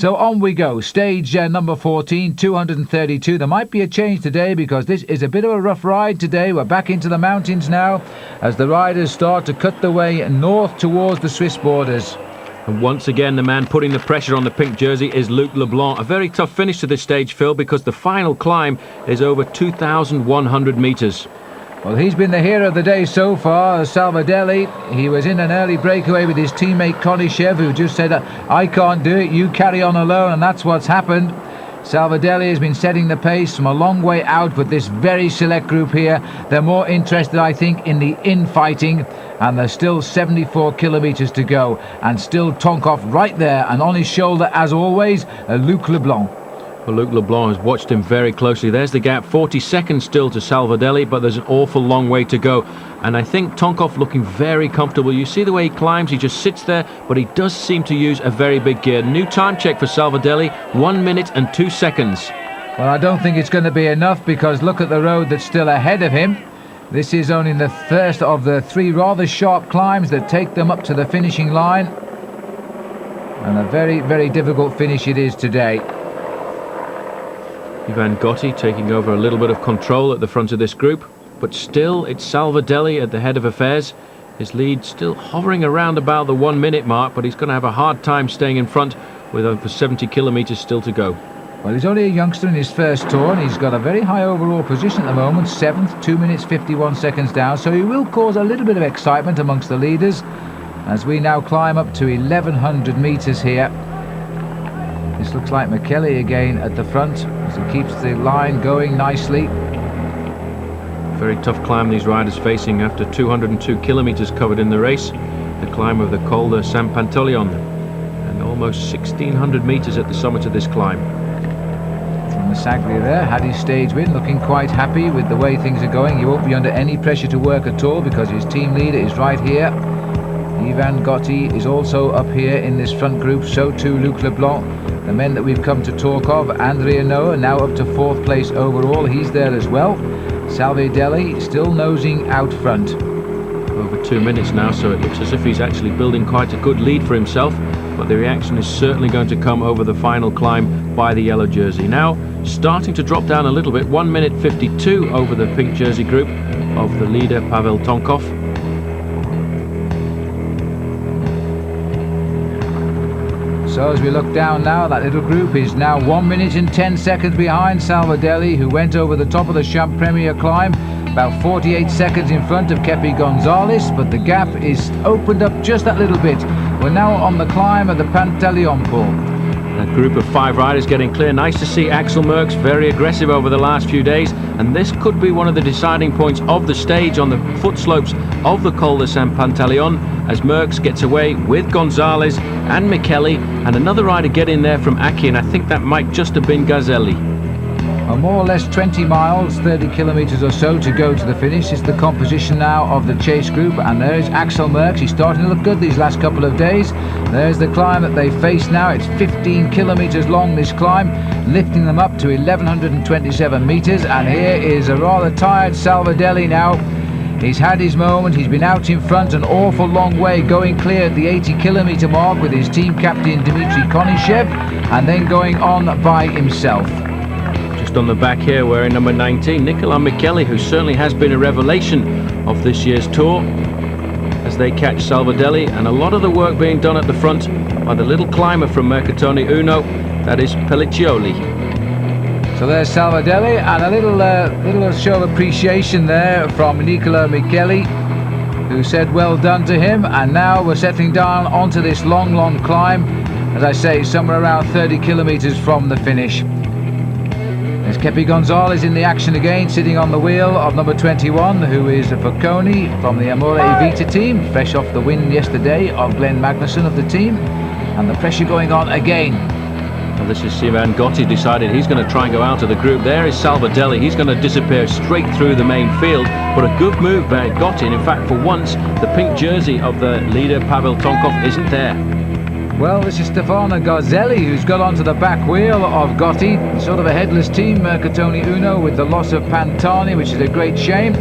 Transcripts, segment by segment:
So on we go. Stage number 14, 232. There might be a change today because this is a bit of a rough ride today. We're back into the mountains now as the riders start to cut the way north towards the Swiss borders. And once again, the man putting the pressure on the pink jersey is Luc Leblanc. A very tough finish to this stage, Phil, because the final climb is over 2,100 metres. Well, he's been the hero of the day so far, Salvadelli. He was in an early breakaway with his teammate Konishev, who just said, I can't do it, you carry on alone, and that's what's happened. Salvadelli has been setting the pace from a long way out with this very select group here. They're more interested, I think, in the infighting, and there's still 74 kilometres to go, and still Tonkov right there, and on his shoulder, as always, Luc Leblanc. Well, Luc Leblanc has watched him very closely. There's the gap, 40 seconds still to Salvadelli, but there's an awful long way to go. And I think Tonkov looking very comfortable. You see the way he climbs, he just sits there, but he does seem to use a very big gear. New time check for Salvadelli, 1 minute and 2 seconds. Well, I don't think it's going to be enough because look at the road that's still ahead of him. This is only the first of the 3 rather sharp climbs that take them up to the finishing line. And a very, very difficult finish it is today. Ivan Gotti taking over a little bit of control at the front of this group, but still it's Salvadelli at the head of affairs. His lead still hovering around about the 1 minute mark, but he's going to have a hard time staying in front with over 70 kilometres still to go. Well, he's only a youngster in his first tour, and he's got a very high overall position at the moment, 7th, 2 minutes 51 seconds down, so he will cause a little bit of excitement amongst the leaders as we now climb up to 1,100 metres here. This looks like Michele again at the front as he keeps the line going nicely. Very tough climb these riders facing after 202 kilometres covered in the race. The climb of the Col de San Pantaleon, and almost 1,600 metres at the summit of this climb. From Saglia there, had his stage win, looking quite happy with the way things are going. He won't be under any pressure to work at all because his team leader is right here. Ivan Gotti is also up here in this front group, so too Luc Leblanc. The men that we've come to talk of, Andrea Noah, now up to 4th place overall, he's there as well. Salvadelli still nosing out front. Over 2 minutes now, so it looks as if he's actually building quite a good lead for himself, but the reaction is certainly going to come over the final climb by the yellow jersey. Now starting to drop down a little bit, 1 minute 52 over the pink jersey group of the leader Pavel Tonkov. So as we look down now, that little group is now 1 minute and 10 seconds behind Salvadelli, who went over the top of the Champ Premier climb, about 48 seconds in front of Kepi Gonzalez, but the gap is opened up just that little bit. We're now on the climb of the Pantaleon Pool. A group of 5 riders getting clear. Nice to see Axel Merckx very aggressive over the last few days, and this could be one of the deciding points of the stage on the foot slopes of the Col de San Pantaleon as Merckx gets away with Gonzalez and Michele, and another rider get in there from Aki, and I think that might just have been Gazelli. More or less 20 miles, 30 kilometres or so to go to the finish. It's the composition now of the chase group, and there's Axel Merckx. He's starting to look good these last couple of days. There's the climb that they face now. It's 15 kilometres long, this climb, lifting them up to 1,127 metres, and here is a rather tired Salvadelli now. He's had his moment, he's been out in front an awful long way, going clear at the 80 kilometre mark with his team captain Dmitry Konishev, and then going on by himself. Just on the back here, wearing number 19, Nicolas Michele, who certainly has been a revelation of this year's tour, as they catch Salvadelli, and a lot of the work being done at the front by the little climber from Mercatone Uno, that is Pelliccioli. So there's Salvadelli, and a little show of appreciation there from Nicolas Michele, who said well done to him, and now we're settling down onto this long climb, as I say, somewhere around 30 kilometres from the finish. There's Kepi Gonzalez in the action again, sitting on the wheel of number 21, who is Focconi from the Amore Vita team, fresh off the win yesterday of Glenn Magnusson of the team, and the pressure going on again. Well, this is Ivan Gotti decided he's going to try and go out of the group. There is Salvadelli, he's going to disappear straight through the main field, but a good move by Gotti, and in fact for once the pink jersey of the leader Pavel Tonkov isn't there. Well, this is Stefano Garzelli who's got onto the back wheel of Gotti. Sort of a headless team, Mercatone Uno, with the loss of Pantani, which is a great shame.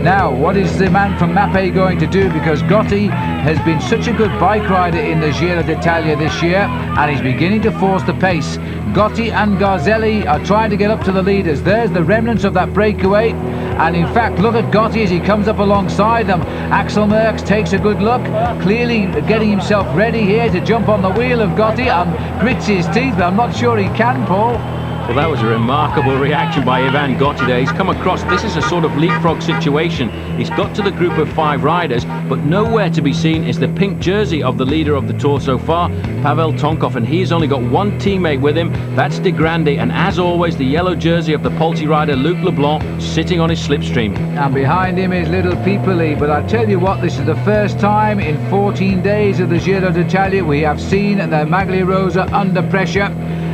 Now, what is the man from Mappe going to do? Because Gotti has been such a good bike rider in the Giro d'Italia this year, and he's beginning to force the pace. Gotti and Garzelli are trying to get up to the leaders. There's the remnants of that breakaway. And in fact, look at Gotti as he comes up alongside them. Axel Merckx takes a good look, clearly getting himself ready here to jump on the wheel of Gotti and grits his teeth, but I'm not sure he can, Paul. Well, that was a remarkable reaction by Ivan Gotti there. He's come across, this is a sort of leapfrog situation. He's got to the group of 5 riders, but nowhere to be seen is the pink jersey of the leader of the Tour so far, Pavel Tonkov, and he's only got one teammate with him, that's De Grande, and as always, the yellow jersey of the Polti rider Luc Leblanc sitting on his slipstream. And behind him is little Pipoli, but I tell you what, this is the first time in 14 days of the Giro d'Italia we have seen the Maglia Rosa under pressure.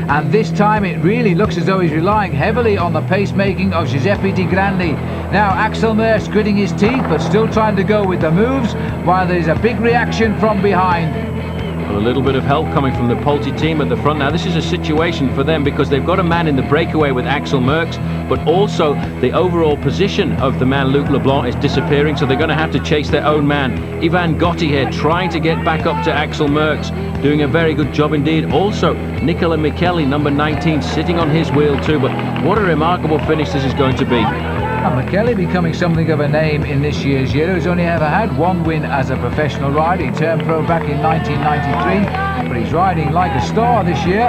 And this time it really looks as though he's relying heavily on the pacemaking of Giuseppe Di Grandi. Now Axel Merckx gritting his teeth but still trying to go with the moves, while there's a big reaction from behind. Well, a little bit of help coming from the Polti team at the front. Now this is a situation for them because they've got a man in the breakaway with Axel Merckx, but also the overall position of the man Luc Leblanc is disappearing, so they're going to have to chase their own man. Ivan Gotti here trying to get back up to Axel Merckx, doing a very good job indeed. Also Nicola Micheli, number 19, sitting on his wheel too, but what a remarkable finish this is going to be. And Micheli becoming something of a name in this year's Giro. He's only ever had one win as a professional rider. He turned pro back in 1993, but he's riding like a star this year.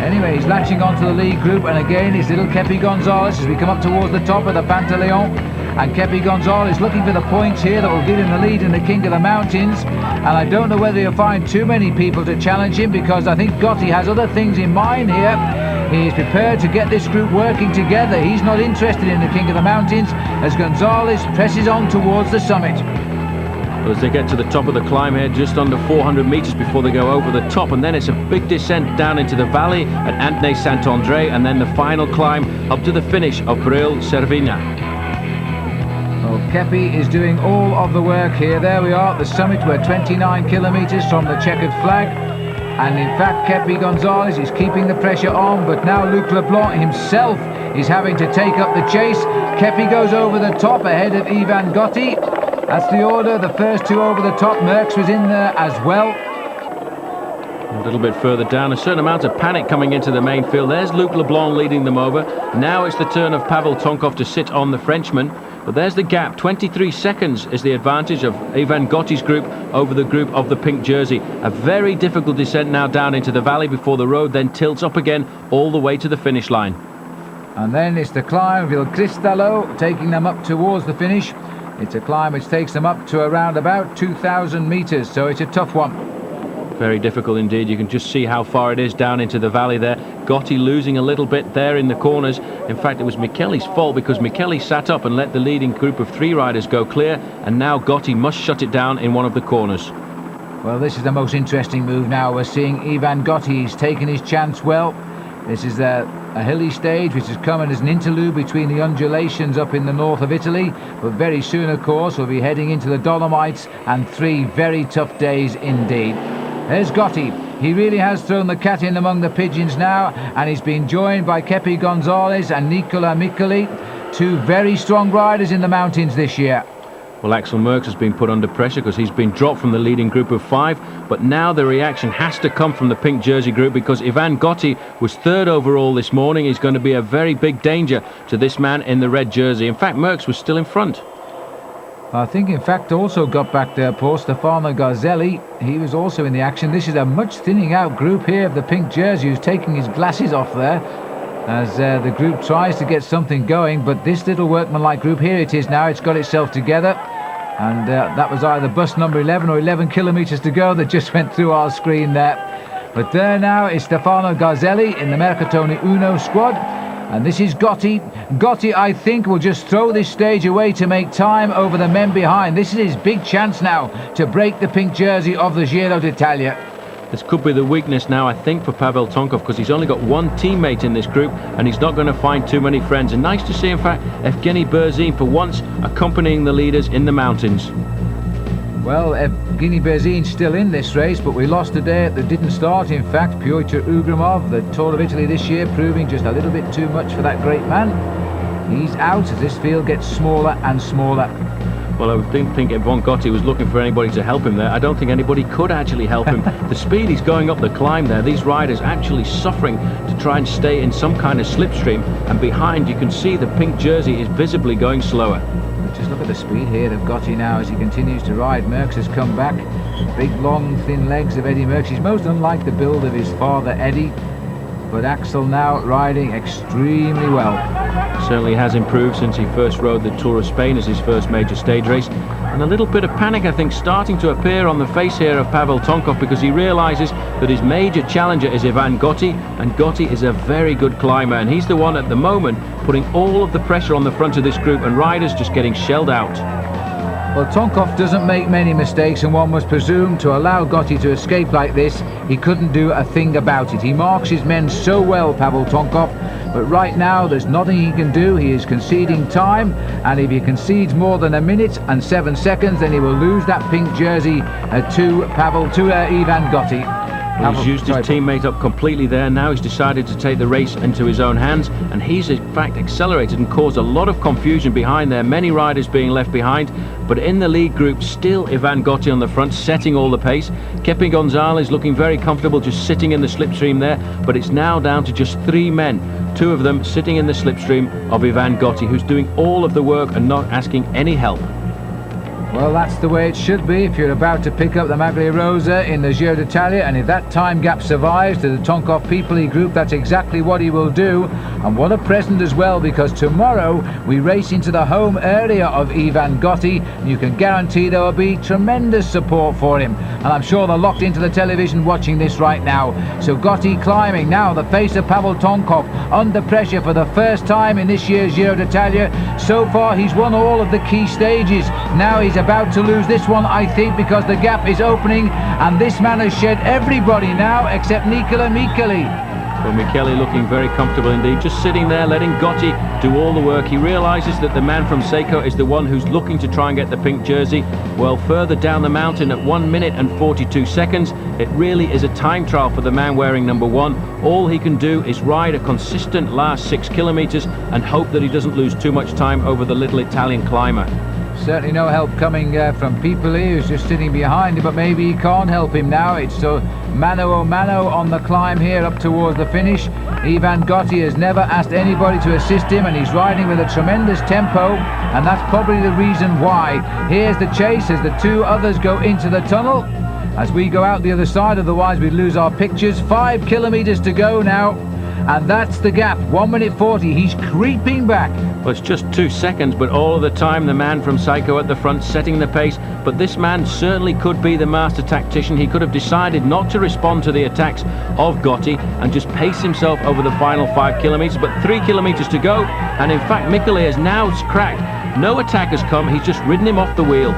Anyway, he's latching onto the lead group, and again it's little Kepi Gonzalez as we come up towards the top of the Pantaleon. And Kepi Gonzalez looking for the points here that will give him the lead in the King of the Mountains. And I don't know whether he'll find too many people to challenge him, because I think Gotti has other things in mind here. He is prepared to get this group working together. He's not interested in the King of the Mountains as Gonzalez presses on towards the summit. Well, as they get to the top of the climb here, just under 400 metres before they go over the top, and then it's a big descent down into the valley at Antnay Saint-André, and then the final climb up to the finish of Breuil Cervina. Well, Kepi is doing all of the work here. There we are at the summit. We're 29 kilometres from the checkered flag. And in fact, Kepi Gonzalez is keeping the pressure on, but now Luc Leblanc himself is having to take up the chase. Kepi goes over the top ahead of Ivan Gotti. That's the order. The first two over the top. Merckx was in there as well. A little bit further down, a certain amount of panic coming into the main field. There's Luc Leblanc leading them over. Now it's the turn of Pavel Tonkov to sit on the Frenchman. But there's the gap. 23 seconds is the advantage of Ivan Gotti's group over the group of the pink jersey. A very difficult descent now down into the valley before the road then tilts up again all the way to the finish line. And then it's the climb of Il Cristallo, taking them up towards the finish. It's a climb which takes them up to around about 2,000 metres, so it's a tough one. Very difficult indeed. You can just see how far it is down into the valley there. Gotti losing a little bit there in the corners. In fact, it was Micheli's fault, because Micheli sat up and let the leading group of 3 riders go clear, and now Gotti must shut it down in one of the corners. Well, this is the most interesting move now. We're seeing Ivan Gotti. He's taken his chance well. This is a hilly stage which is coming as an interlude between the undulations up in the north of Italy, but very soon, of course, we'll be heading into the Dolomites, and 3 very tough days indeed. There's Gotti. He really has thrown the cat in among the pigeons now, and he's been joined by Kepi Gonzalez and Nicola Micheli, 2 very strong riders in the mountains this year. Well, Axel Merckx has been put under pressure because he's been dropped from the leading group of 5, but now the reaction has to come from the pink jersey group, because Ivan Gotti was 3rd overall this morning. He's going to be a very big danger to this man in the red jersey. In fact, Merckx was still in front. I think, in fact, also got back there, Paul, Stefano Garzelli. He was also in the action. This is a much thinning out group here of the pink jersey, who's taking his glasses off there as the group tries to get something going. But this little workmanlike group, here it is now. It's got itself together. And that was either bus number 11 or 11 kilometres to go that just went through our screen there. But there now is Stefano Garzelli in the Mercatone Uno squad. And this is Gotti. Gotti, I think, will just throw this stage away to make time over the men behind. This is his big chance now to break the pink jersey of the Giro d'Italia. This could be the weakness now, I think, for Pavel Tonkov, because he's only got one teammate in this group, and he's not going to find too many friends. And nice to see, in fact, Evgeny Berzin for once accompanying the leaders in the mountains. Well, Evgeny Berzin's still in this race, but we lost a day that didn't start. In fact, Pyotr Ugrimov, the Tour of Italy this year, proving just a little bit too much for that great man. He's out as this field gets smaller and smaller. Well, I didn't think Ivan Gotti was looking for anybody to help him there. I don't think anybody could actually help him. The speed he's going up the climb there, these riders actually suffering to try and stay in some kind of slipstream, and behind you can see the pink jersey is visibly going slower. Just look at the speed here of Gotti now as he continues to ride. Merckx has come back. Big, long, thin legs of Eddie Merckx. He's most unlike the build of his father, Eddie. But Axel now riding extremely well. Certainly has improved since he first rode the Tour of Spain as his first major stage race. And a little bit of panic, I think, starting to appear on the face here of Pavel Tonkov, because he realises that his major challenger is Ivan Gotti, and Gotti is a very good climber, and he's the one at the moment putting all of the pressure on the front of this group, and riders just getting shelled out. Well, Tonkov doesn't make many mistakes, and one must presume to allow Gotti to escape like this, he couldn't do a thing about it. He marks his men so well, Pavel Tonkov, but right now there's nothing he can do. He is conceding time, and if he concedes more than 1 minute and 7 seconds, then he will lose that pink jersey to Ivan Gotti. Well, he's used his teammate up completely there. Now he's decided to take the race into his own hands, and he's in fact accelerated and caused a lot of confusion behind there, many riders being left behind. But in the lead group, still Ivan Gotti on the front, setting all the pace. Kepi Gonzalez looking very comfortable, just sitting in the slipstream there, but it's now down to just 3 men, 2 of them sitting in the slipstream of Ivan Gotti, who's doing all of the work and not asking any help. Well, that's the way it should be if you're about to pick up the Maglia Rosa in the Giro d'Italia, and if that time gap survives to the Tonkov Peopley group, that's exactly what he will do. And what a present as well, because tomorrow we race into the home area of Ivan Gotti, and you can guarantee there will be tremendous support for him. And I'm sure they're locked into the television watching this right now. So Gotti climbing now, the face of Pavel Tonkov, under pressure for the first time in this year's Giro d'Italia. So far he's won all of the key stages. Now he's about to lose this one, I think, because the gap is opening, and this man has shed everybody now except Nicola Micheli. Well, Michele looking very comfortable indeed, just sitting there letting Gotti do all the work. He realises that the man from Seiko is the one who's looking to try and get the pink jersey. Well, further down the mountain at 1 minute and 42 seconds, it really is a time trial for the man wearing number 1. All he can do is ride a consistent last 6 kilometres and hope that he doesn't lose too much time over the little Italian climber. Certainly no help coming from Peopley, who's just sitting behind him, but maybe he can't help him now. It's so mano a mano on the climb here up towards the finish. Ivan Gotti has never asked anybody to assist him, and he's riding with a tremendous tempo, and that's probably the reason why. Here's the chase as the 2 others go into the tunnel, as we go out the other side, otherwise we'd lose our pictures. 5 kilometres to go now, and that's the gap, 1 minute 40. He's creeping back. Well, it's just 2 seconds, but all of the time the man from Seiko at the front setting the pace. But this man certainly could be the master tactician. He could have decided not to respond to the attacks of Gotti and just pace himself over the final 5 kilometres. But 3 kilometres to go, and in fact Michele has now cracked. No attack has come, he's just ridden him off the wheel.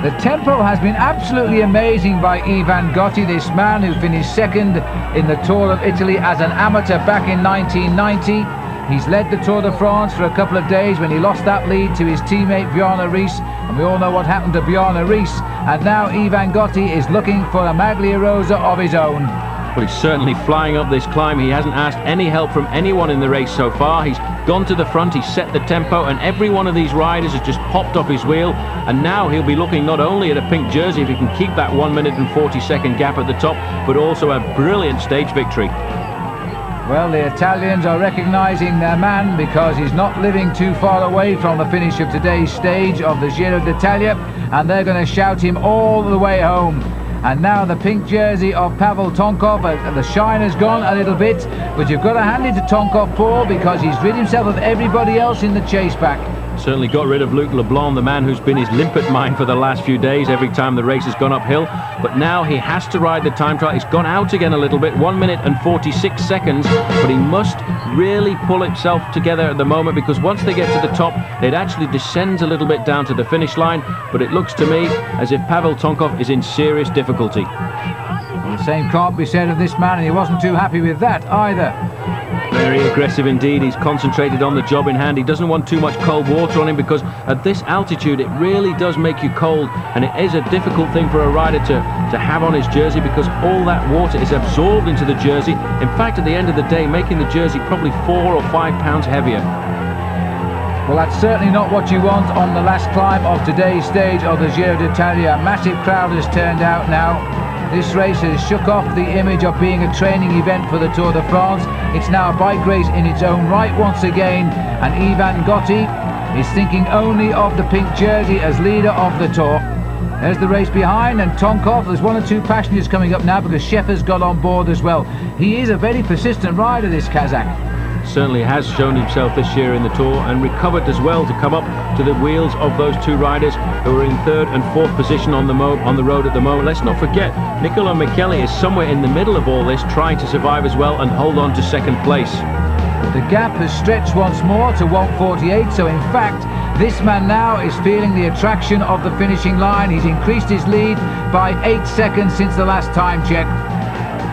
The tempo has been absolutely amazing by Ivan Gotti, this man who finished second in the Tour of Italy as an amateur back in 1990. He's led the Tour de France for a couple of days when he lost that lead to his teammate Bjarne Riis, and we all know what happened to Bjarne Riis. And now Ivan Gotti is looking for a Maglia Rosa of his own. Well, he's certainly flying up this climb. He hasn't asked any help from anyone in the race so far. He's gone to the front, he's set the tempo, and every one of these riders has just popped off his wheel. And now he'll be looking not only at a pink jersey if he can keep that 1 minute and 40-second gap at the top, but also a brilliant stage victory. Well, the Italians are recognising their man, because he's not living too far away from the finish of today's stage of the Giro d'Italia, and they're going to shout him all the way home. And now the pink jersey of Pavel Tonkov, the shine has gone a little bit, but you've got to hand it to Tonkov, Paul, because he's rid himself of everybody else in the chase back. Certainly got rid of Luc Leblanc, the man who's been his limpet mine for the last few days every time the race has gone uphill. But now he has to ride the time trial. He's gone out again a little bit, 1 minute and 46 seconds, but he must really pull himself together at the moment, because once they get to the top, it actually descends a little bit down to the finish line. But it looks to me as if Pavel Tonkov is in serious difficulty. Well, the same can't be said of this man, and he wasn't too happy with that either. Very aggressive indeed. He's concentrated on the job in hand. He doesn't want too much cold water on him, because at this altitude it really does make you cold, and it is a difficult thing for a rider to have on his jersey, because all that water is absorbed into the jersey. In fact, at the end of the day, making the jersey probably 4 or 5 pounds heavier. Well, that's certainly not what you want on the last climb of today's stage of the Giro d'Italia. A massive crowd has turned out now. This race has shook off the image of being a training event for the Tour de France. It's now a bike race in its own right once again, and Ivan Gotti is thinking only of the pink jersey as leader of the Tour. There's the race behind, and Tonkov, there's one or two passengers coming up now because Sheffer's got on board as well. He is a very persistent rider, this Kazakh. Certainly has shown himself this year in the Tour and recovered as well to come up to the wheels of those two riders who are in third and fourth position on the road at the moment. Let's not forget, Nicola Michele is somewhere in the middle of all this, trying to survive as well and hold on to second place. The gap has stretched once more to 1:48, so in fact this man now is feeling the attraction of the finishing line. He's increased his lead by 8 seconds since the last time check.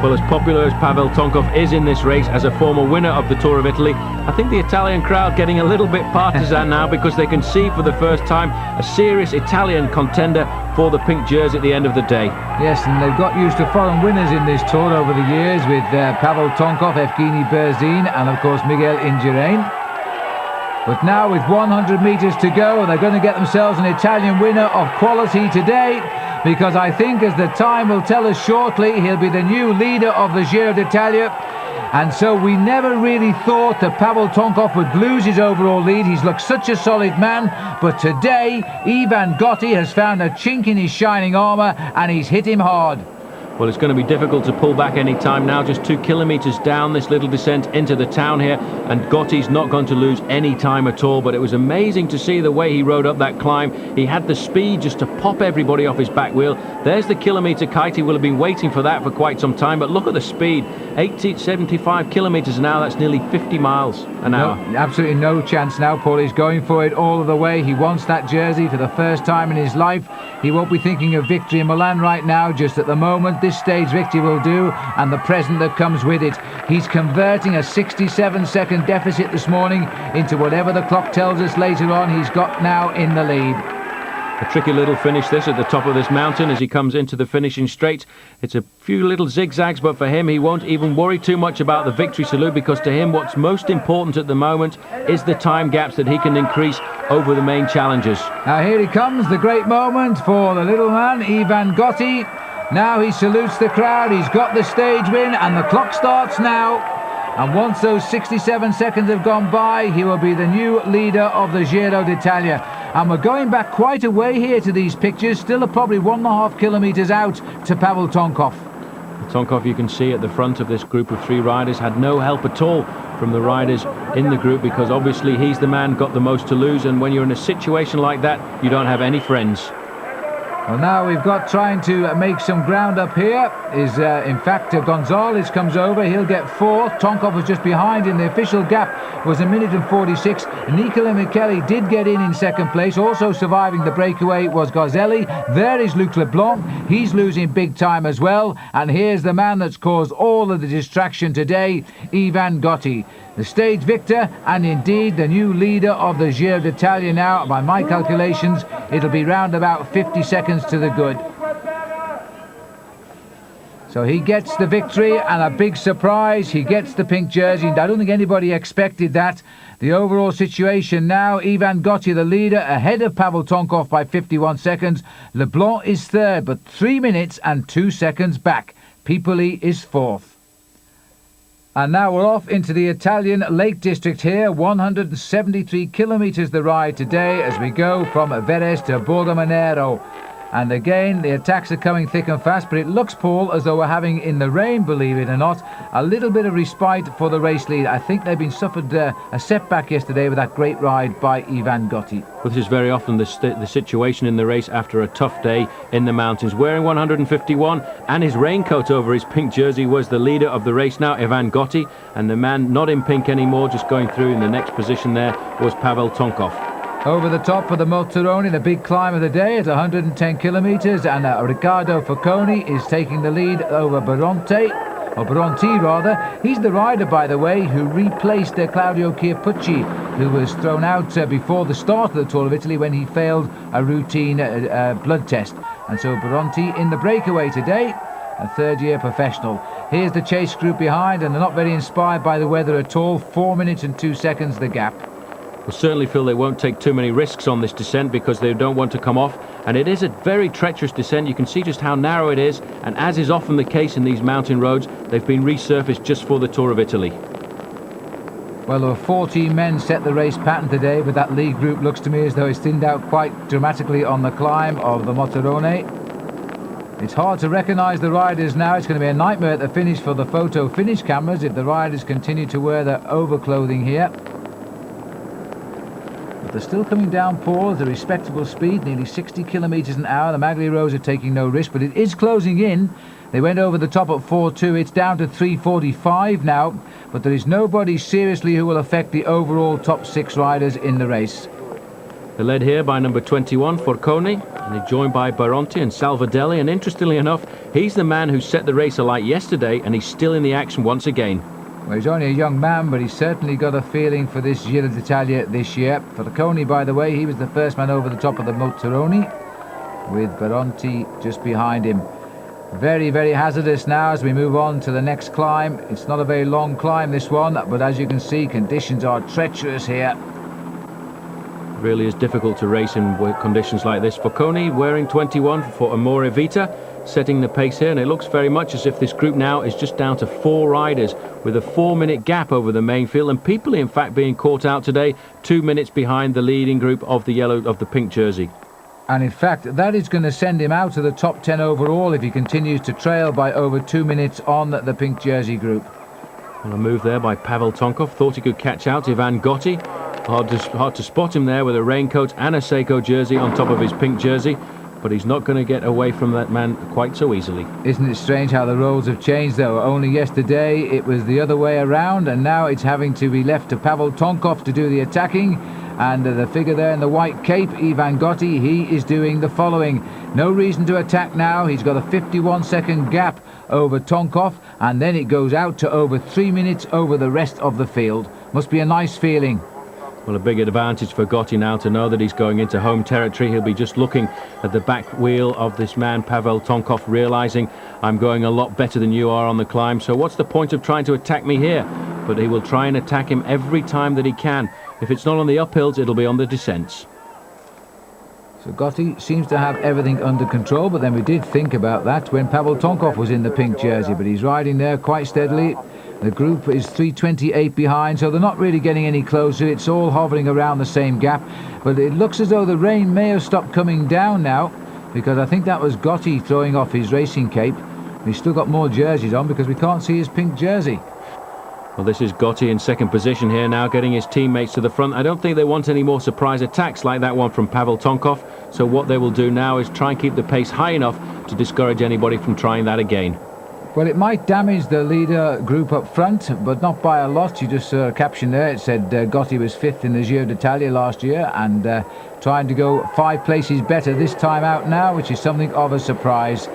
Well, as popular as Pavel Tonkov is in this race as a former winner of the Tour of Italy, I think the Italian crowd getting a little bit partisan now because they can see for the first time a serious Italian contender for the pink jersey at the end of the day. Yes, and they've got used to foreign winners in this Tour over the years with Pavel Tonkov, Evgeny Berzin and of course Miguel Indurain. But now with 100 metres to go, they're going to get themselves an Italian winner of quality today, because I think, as the time will tell us shortly, he'll be the new leader of the Giro d'Italia. And so we never really thought that Pavel Tonkov would lose his overall lead. He's looked such a solid man, but today Ivan Gotti has found a chink in his shining armour and he's hit him hard. Well, it's going to be difficult to pull back any time now, just 2 kilometres down this little descent into the town here, and Gotti's not going to lose any time at all. But it was amazing to see the way he rode up that climb. He had the speed just to pop everybody off his back wheel. There's the kilometre kite. He will have been waiting for that for quite some time, but look at the speed. 75 kilometres an hour, that's nearly 50 miles an hour. No, absolutely no chance now, Paul. He's going for it all of the way. He wants that jersey for the first time in his life. He won't be thinking of victory in Milan right now, just at the moment. This stage victory will do, and the present that comes with it. He's converting a 67-second deficit this morning into whatever the clock tells us later on he's got now in the lead. A tricky little finish this at the top of this mountain as he comes into the finishing straight. It's a few little zigzags, but for him he won't even worry too much about the victory salute, because to him what's most important at the moment is the time gaps that he can increase over the main challengers. Now here he comes, the great moment for the little man, Ivan Gotti. Now he salutes the crowd, he's got the stage win, and the clock starts now. And once those 67 seconds have gone by, he will be the new leader of the Giro d'Italia. And we're going back quite a way here to these pictures, still probably 1.5 kilometres out to Pavel Tonkov. Tonkov, you can see at the front of this group of 3 riders, had no help at all from the riders in the group, because obviously he's the man got the most to lose, and when you're in a situation like that, you don't have any friends. Well, now we've got trying to make some ground up here is in fact Gonzalez comes over, he'll get 4th. Tonkov was just behind him. The official gap was 1 minute and 46. Nicola Michele did get in second place. Also surviving the breakaway was Gozzelli. There is Luc Leblanc, he's losing big time as well, and here's the man that's caused all of the distraction today, Ivan Gotti, the stage victor and indeed the new leader of the Giro d'Italia. Now, by my calculations, it'll be round about 50 seconds to the good. So he gets the victory, and a big surprise, he gets the pink jersey. I don't think anybody expected that. The overall situation now, Ivan Gotti the leader, ahead of Pavel Tonkov by 51 seconds. Leblanc is third, but 3 minutes and 2 seconds back. Pipoli is 4th. And now we're off into the Italian Lake District here. 173 kilometres the ride today as we go from Veres to Borgomanero. And again, the attacks are coming thick and fast, but it looks, Paul, as though we're having, in the rain, believe it or not, a little bit of respite for the race lead. I think they've been suffered a setback yesterday with that great ride by Ivan Gotti. Well, this is very often the situation in the race after a tough day in the mountains. Wearing 151 and his raincoat over his pink jersey was the leader of the race now, Ivan Gotti, and the man not in pink anymore, just going through in the next position there, was Pavel Tonkov. Over the top of the Multeroni, the big climb of the day at 110 kilometres, and Riccardo Facconi is taking the lead over Bronti rather. He's the rider, by the way, who replaced Claudio Chiappucci, who was thrown out before the start of the Tour of Italy when he failed a routine blood test. And so Bronti in the breakaway today, a third-year professional. Here's the chase group behind, and they're not very inspired by the weather at all. 4 minutes and 2 seconds the gap. will certainly feel they won't take too many risks on this descent because they don't want to come off. And it is a very treacherous descent. You can see just how narrow it is, and as is often the case in these mountain roads, they've been resurfaced just for the Tour of Italy. Well, there were 14 men set the race pattern today, but that lead group looks to me as though it's thinned out quite dramatically on the climb of the Motorone. It's hard to recognise the riders now. It's going to be a nightmare at the finish for the photo finish cameras if the riders continue to wear their overclothing here. But they're still coming down, Paul, at a respectable speed, nearly 60 kilometres an hour. The Magliaros are taking no risk, but it is closing in. They went over the top at 4.2. It's down to 3.45 now, but there is nobody seriously who will affect the overall top 6 riders in the race. They're led here by number 21, Forconi, and they're joined by Baronti and Salvadelli, and interestingly enough, he's the man who set the race alight yesterday, and he's still in the action once again. Well, he's only a young man, but he's certainly got a feeling for this Giro d'Italia this year. Forconi, by the way, he was the first man over the top of the Motorone, with Baronti just behind him. Very, very hazardous now as we move on to the next climb. It's not a very long climb, this one, but as you can see, conditions are treacherous here. It really is difficult to race in conditions like this. Forconi wearing 21 for Amore Vita, setting the pace here, and it looks very much as if this group now is just down to 4 riders with a 4-minute gap over the main field, and people in fact being caught out today 2 minutes behind the leading group of the pink jersey. And in fact, that is going to send him out of the top 10 overall if he continues to trail by over 2 minutes on the pink jersey group. Well, a move there by Pavel Tonkov. Thought he could catch out Ivan Gotti. Hard to spot him there with a raincoat and a Seiko jersey on top of his pink jersey, but he's not going to get away from that man quite so easily. Isn't it strange how the roles have changed, though? Only yesterday it was the other way around, and now it's having to be left to Pavel Tonkov to do the attacking. And the figure there in the white cape, Ivan Gotti, he is doing the following. No reason to attack now. He's got a 51-second gap over Tonkov, and then it goes out to over 3 minutes over the rest of the field. Must be a nice feeling. Well, a big advantage for Gotti now to know that he's going into home territory. He'll be just looking at the back wheel of this man, Pavel Tonkov, realising I'm going a lot better than you are on the climb, so what's the point of trying to attack me here? But he will try and attack him every time that he can. If it's not on the uphills, it'll be on the descents. So Gotti seems to have everything under control, but then we did think about that when Pavel Tonkov was in the pink jersey, but he's riding there quite steadily. The group is 3.28 behind, so they're not really getting any closer. It's all hovering around the same gap, but it looks as though the rain may have stopped coming down now, because I think that was Gotti throwing off his racing cape. He's still got more jerseys on because we can't see his pink jersey. Well, this is Gotti in second position here now, getting his teammates to the front. I don't think they want any more surprise attacks like that one from Pavel Tonkov, so what they will do now is try and keep the pace high enough to discourage anybody from trying that again. Well, it might damage the leader group up front, but not by a lot. You just saw a caption there. It said Gotti was 5th in the Giro d'Italia last year and trying to go 5 places better this time out now, which is something of a surprise.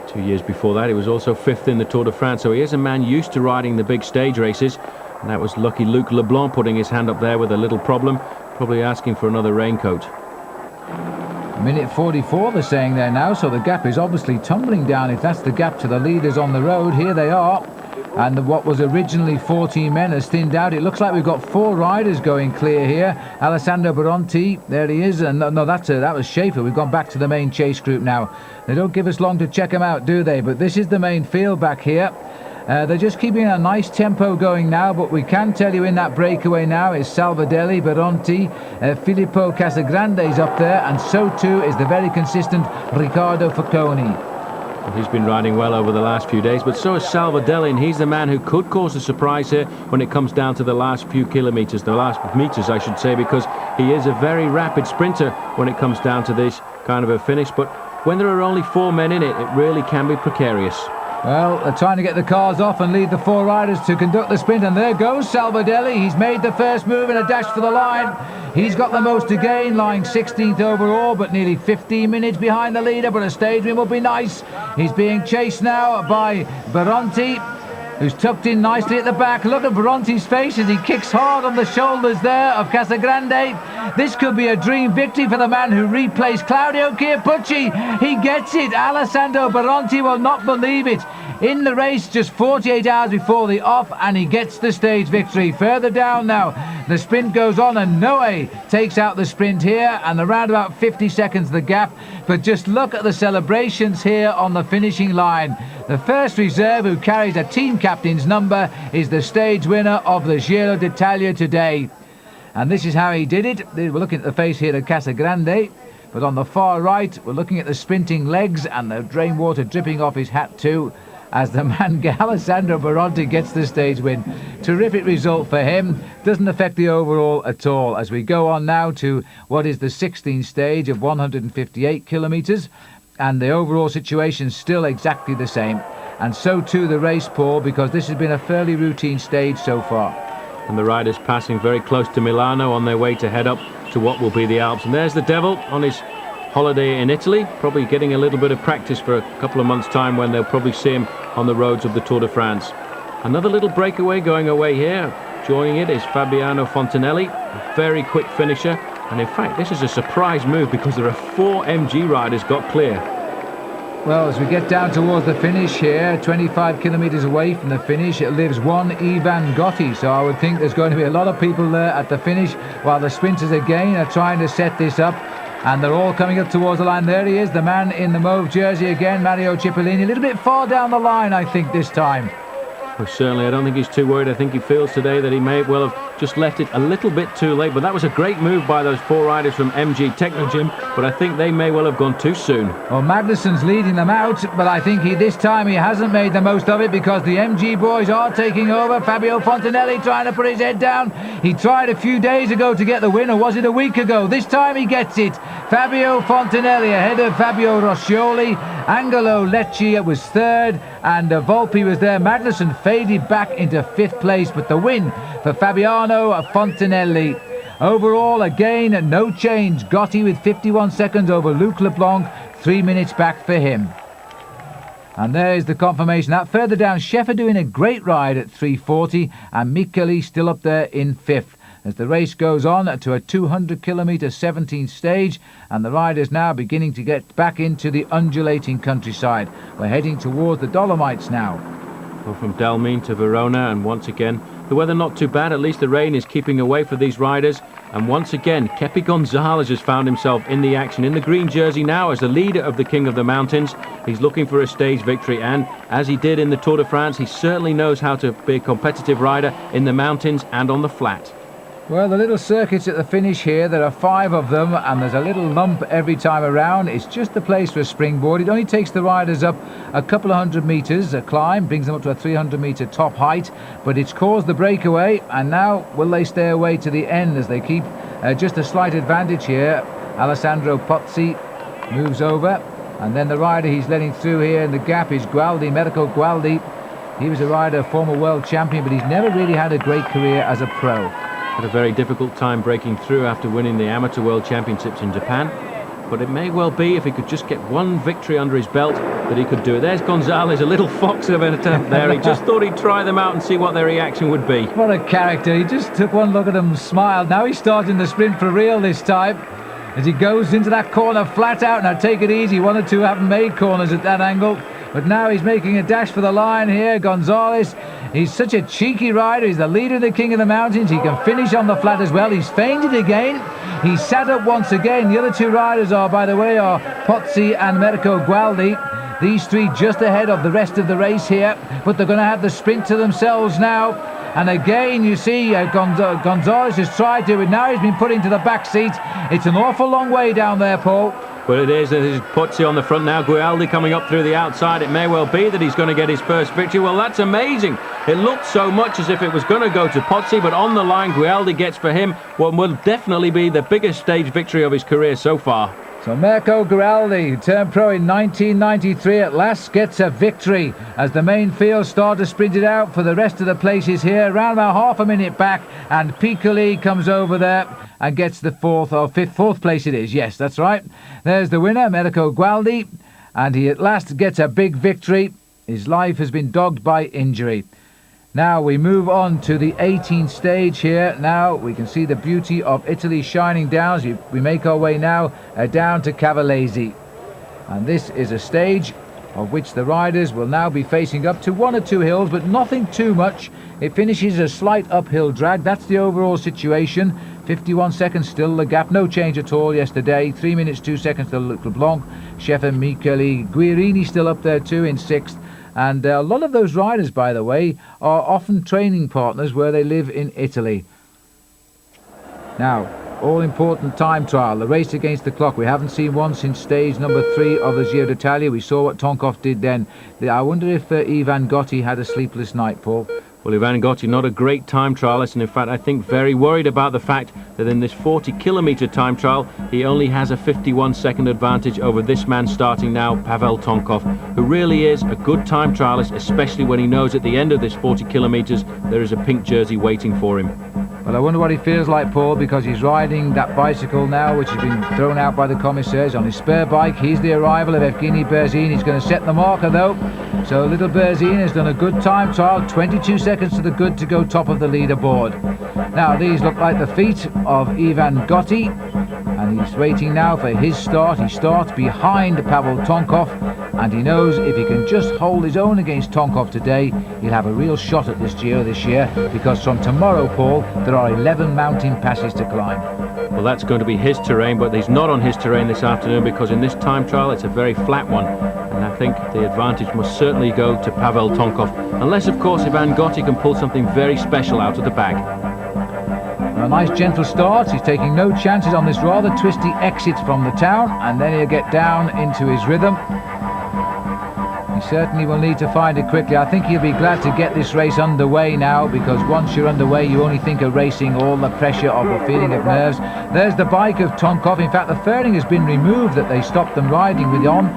2 years before that, he was also 5th in the Tour de France, so he is a man used to riding the big stage races. And that was lucky Luc Leblanc putting his hand up there with a little problem, probably asking for another raincoat. Minute 44 they're saying there now, so the gap is obviously tumbling down. If that's the gap to the leaders on the road, here they are. And what was originally 14 men has thinned out. It looks like we've got 4 riders going clear here. Alessandro Baronti, there he is. And no, that was Schaefer. We've gone back to the main chase group now. They don't give us long to check them out, do they? But this is the main field back here. They're just keeping a nice tempo going now, but we can tell you in that breakaway now is Salvadelli, Baronti, Filippo Casagrande's up there, and so too is the very consistent Riccardo Forconi. Well, he's been riding well over the last few days, but so is Salvadelli, and he's the man who could cause a surprise here when it comes down to the last few kilometres, the last meters I should say, because he is a very rapid sprinter when it comes down to this kind of a finish, but when there are only 4 men in it, it really can be precarious. Well, they're trying to get the cars off and lead the 4 riders to conduct the sprint, and there goes Salvadelli. He's made the first move in a dash for the line. He's got the most to gain, lying 16th overall, but nearly 15 minutes behind the leader, but a stage win would be nice. He's being chased now by Baronti, who's tucked in nicely at the back. Look at Baronti's face as he kicks hard on the shoulders there of Casagrande. This could be a dream victory for the man who replaced Claudio Chiappucci. He gets it. Alessandro Baronti will not believe it. In the race just 48 hours before the off, and he gets the stage victory. Further down now, the sprint goes on, and Noe takes out the sprint here, and around about 50 seconds the gap. But just look at the celebrations here on the finishing line. The first reserve, who carries a team captain's number, is the stage winner of the Giro d'Italia today. And this is how he did it. We're looking at the face here of Casagrande, but on the far right we're looking at the sprinting legs and the rainwater dripping off his hat too, as the man Alessandro Baronti gets the stage win. Terrific result for him. Doesn't affect the overall at all, as we go on now to what is the 16th stage of 158 kilometres, and the overall situation still exactly the same. And so too the race, Paul, because this has been a fairly routine stage so far. And the riders passing very close to Milano on their way to head up to what will be the Alps. And there's the Devil on his holiday in Italy, probably getting a little bit of practice for a couple of months' time when they'll probably see him on the roads of the Tour de France. Another little breakaway going away here. Joining it is Fabiano Fontanelli, a very quick finisher. And in fact, this is a surprise move because there are 4 MG riders got clear. Well, as we get down towards the finish here, 25 kilometres away from the finish, it lives one Ivan Gotti. So I would think there's going to be a lot of people there at the finish, while the sprinters again are trying to set this up. And they're all coming up towards the line. There he is, the man in the mauve jersey again, Mario Cipollini. A little bit far down the line, I think, this time. Well, certainly, I don't think he's too worried. I think he feels today that he may well have just left it a little bit too late. But that was a great move by those 4 riders from MG Technogym. But I think they may well have gone too soon. Well, Magnussen's leading them out, but I think this time he hasn't made the most of it, because the MG boys are taking over. Fabio Fontanelli trying to put his head down. He tried a few days ago to get the win, or was it a week ago? This time he gets it. Fabio Fontanelli ahead of Fabio Roscioli. Angelo Lecce was third, and Volpi was there. Magnussen faded back into 5th place, but the win for Fabiano Fontanelli. Overall, again, no change. Gotti with 51 seconds over Luc Leblanc, 3 minutes back for him. And there's the confirmation. That further down, Scheffer doing a great ride at 3:40, and Micheli still up there in 5th. As the race goes on to a 200-kilometre 17th stage, and the riders now beginning to get back into the undulating countryside. We're heading towards the Dolomites now. Well, from Dalmine to Verona, and once again, the weather not too bad. At least the rain is keeping away for these riders. And once again, Kepi Gonzalez has found himself in the action, in the green jersey now as the leader of the King of the Mountains. He's looking for a stage victory, and as he did in the Tour de France, he certainly knows how to be a competitive rider in the mountains and on the flat. Well, the little circuits at the finish here, there are 5 of them, and there's a little lump every time around. It's just the place for a springboard. It only takes the riders up a couple of 100 metres, a climb, brings them up to a 300-metre top height, but it's caused the breakaway, and now will they stay away to the end as they keep just a slight advantage here. Alessandro Pozzi moves over, and then the rider he's letting through here in the gap is Gualdi, Medico Gualdi. He was a rider, former world champion, but he's never really had a great career as a pro. Had a very difficult time breaking through after winning the Amateur World Championships in Japan. But it may well be, if he could just get one victory under his belt, that he could do it. There's Gonzalez, a little fox of it there. He just thought he'd try them out and see what their reaction would be. What a character. He just took one look at them and smiled. Now he's starting the sprint for real this time, as he goes into that corner flat out. Now take it easy. 1 or 2 haven't made corners at that angle. But now he's making a dash for the line here. Gonzalez, he's such a cheeky rider. He's the leader of the King of the Mountains. He can finish on the flat as well. He's feinted again. He's sat up once again. The other 2 riders are, by the way, are Pozzi and Medico Gualdi. These 3 just ahead of the rest of the race here. But they're going to have the sprint to themselves now. And again, you see, Gonzalez has tried to, but now he's been put into the back seat. It's an awful long way down there, Paul. Well, it is. There's Pozzi on the front now. Gualdi coming up through the outside. It may well be that he's going to get his first victory. Well, that's amazing. It looked so much as if it was going to go to Pozzi, but on the line, Gualdi gets for him what will definitely be the biggest stage victory of his career so far. So Mirko Gualdi, who turned pro in 1993, at last gets a victory as the main field start to sprint it out for the rest of the places here. Around about half a minute back, and Piccoli comes over there and gets the 4th place it is. Yes, that's right. There's the winner, Mirko Gualdi, and he at last gets a big victory. His life has been dogged by injury. Now we move on to the 18th stage here. Now we can see the beauty of Italy shining down as we make our way now down to Cavallese. And this is a stage of which the riders will now be facing up to one or two hills, but nothing too much. It finishes a slight uphill drag. That's the overall situation. 51 seconds still the gap, no change at all yesterday. 3 minutes 2 seconds to Luc Leblanc. Chef and Michele Guirini still up there too in 6th. And a lot of those riders, by the way, are often training partners where they live in Italy. Now, all-important time trial, the race against the clock. We haven't seen one since stage number 3 of the Giro d'Italia. We saw what Tonkov did then. I wonder if Ivan Gotti had a sleepless night, Paul. Well, Ivan Gotti, not a great time trialist, and in fact I think very worried about the fact that in this 40-kilometre time trial he only has a 51-second advantage over this man starting now, Pavel Tonkov, who really is a good time trialist, especially when he knows at the end of this 40 kilometres there is a pink jersey waiting for him. Well, I wonder what he feels like, Paul, because he's riding that bicycle now, which has been thrown out by the commissaires on his spare bike. He's the arrival of Evgeny Berzin. He's going to set the marker, though. So little Berzin has done a good time trial, 22 seconds to the good to go top of the leaderboard. Now, these look like the feet of Ivan Gotti, and he's waiting now for his start. He starts behind Pavel Tonkov, and he knows if he can just hold his own against Tonkov today, he'll have a real shot at this Giro this year, because from tomorrow, Paul, there are 11 mountain passes to climb. Well, that's going to be his terrain, but he's not on his terrain this afternoon because in this time trial it's a very flat one, and I think the advantage must certainly go to Pavel Tonkov, unless of course Ivan Gotti can pull something very special out of the bag. A nice gentle start. He's taking no chances on this rather twisty exit from the town, and then he'll get down into his rhythm. He certainly will need to find it quickly. I think he'll be glad to get this race underway now, because once you're underway you only think of racing, all the pressure of a feeling of nerves. There's the bike of Tonkov. In fact, the fairing has been removed that they stopped them riding with on,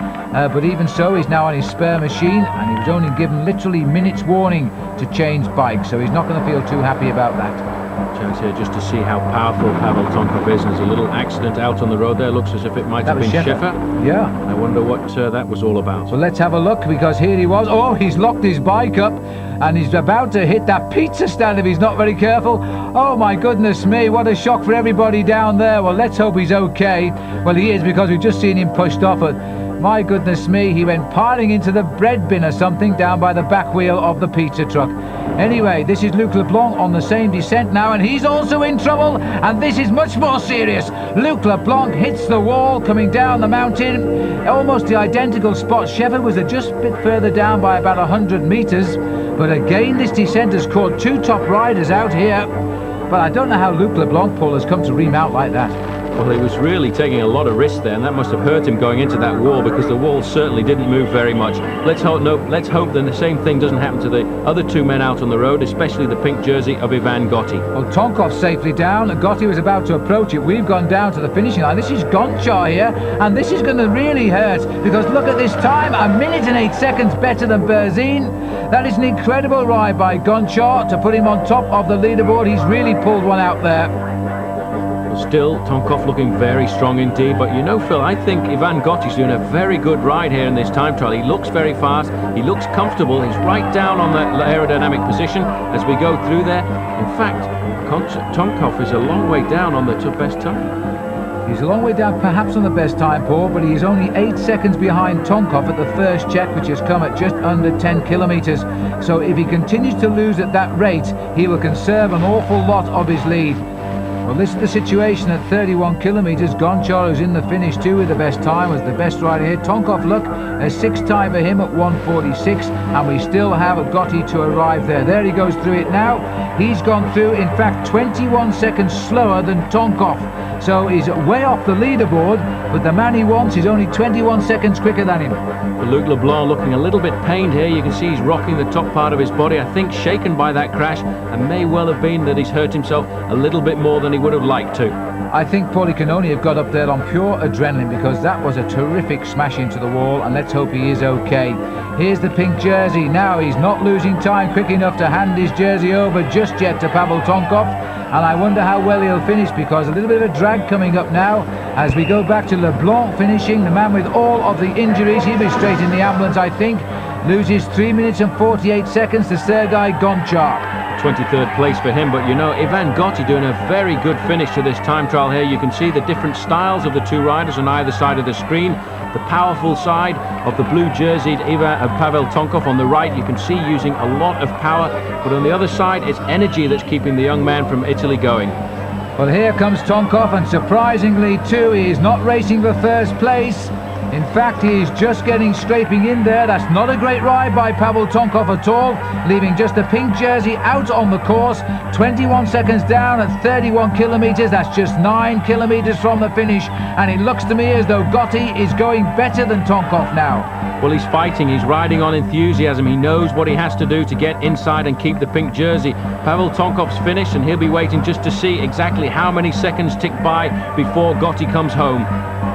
but even so he's now on his spare machine, and he was only given literally minutes warning to change bikes, so he's not going to feel too happy about that. Chance here just to see how powerful Pavel Tonkov is. There's a little accident out on the road there. Looks as if it might have been Schäfer. Yeah. I wonder what that was all about. So let's have a look, because here he was. Oh, he's locked his bike up and he's about to hit that pizza stand if he's not very careful. Oh my goodness me, what a shock for everybody down there. Well, let's hope he's okay. Well, he is, because we've just seen him pushed off it. My goodness me, he went piling into the bread bin or something down by the back wheel of the pizza truck. Anyway, this is Luc Leblanc on the same descent now, and he's also in trouble, and this is much more serious. Luc Leblanc hits the wall coming down the mountain, almost the identical spot. Schäfer was just a bit further down by about 100 metres, but again this descent has caught two top riders out here. But I don't know how Luc Leblanc, Paul, has come to remount like that. Well, he was really taking a lot of risk there, and that must have hurt him going into that wall, because the wall certainly didn't move very much. Let's hope that the same thing doesn't happen to the other two men out on the road, especially the pink jersey of Ivan Gotti. Well, Tonkov's safely down. Gotti was about to approach it. We've gone down to the finishing line. This is Gonchar here, and this is going to really hurt, because look at this time, 1 minute and 8 seconds better than Berzin. That is an incredible ride by Gonchar to put him on top of the leaderboard. He's really pulled one out there. Still, Tonkov looking very strong indeed, but you know, Phil, I think Ivan Gotti's doing a very good ride here in this time trial. He looks very fast, he looks comfortable, he's right down on that aerodynamic position as we go through there. In fact, Tonkov is a long way down on the best time. He's a long way down perhaps on the best time, Paul, but he's only 8 seconds behind Tonkov at the first check, which has come at just under 10 kilometres. So if he continues to lose at that rate, he will conserve an awful lot of his lead. Well, this is the situation at 31 kilometres. Gonchar, who's in the finish too with the best time, was the best rider here. Tonkov, look, a 6th time for him at 1:46, and we still have Gotti to arrive there. There he goes through it now. He's gone through, in fact, 21 seconds slower than Tonkov. So he's way off the leaderboard, but the man he wants is only 21 seconds quicker than him. Luc Leblanc looking a little bit pained here. You can see he's rocking the top part of his body, I think shaken by that crash, and may well have been that he's hurt himself a little bit more than he would have liked to. I think Paulie can only have got up there on pure adrenaline, because that was a terrific smash into the wall, and let's hope he is okay. Here's the pink jersey. Now he's not losing time quick enough to hand his jersey over just yet to Pavel Tonkov, and I wonder how well he'll finish, because a little bit of a drag coming up now as we go back to Leblanc finishing, the man with all of the injuries. He'll be straight in the ambulance, I think. loses 3 minutes and 48 seconds to Sergei Gonchar. 23rd place for him, but you know, Ivan Gotti doing a very good finish to this time trial here. You can see the different styles of the two riders on either side of the screen. The powerful side of the blue jerseyed Pavel Tonkov on the right, you can see using a lot of power, but on the other side it's energy that's keeping the young man from Italy going. Well, here comes Tonkov, and surprisingly too, he is not racing for first place. In fact, he is just scraping in there. That's not a great ride by Pavel Tonkov at all, leaving just the pink jersey out on the course. 21 seconds down at 31 kilometres. That's just 9 kilometres from the finish, and it looks to me as though Gotti is going better than Tonkov now. Well, he's fighting, he's riding on enthusiasm, he knows what he has to do to get inside and keep the pink jersey. Pavel Tonkov's finished, and he'll be waiting just to see exactly how many seconds tick by before Gotti comes home.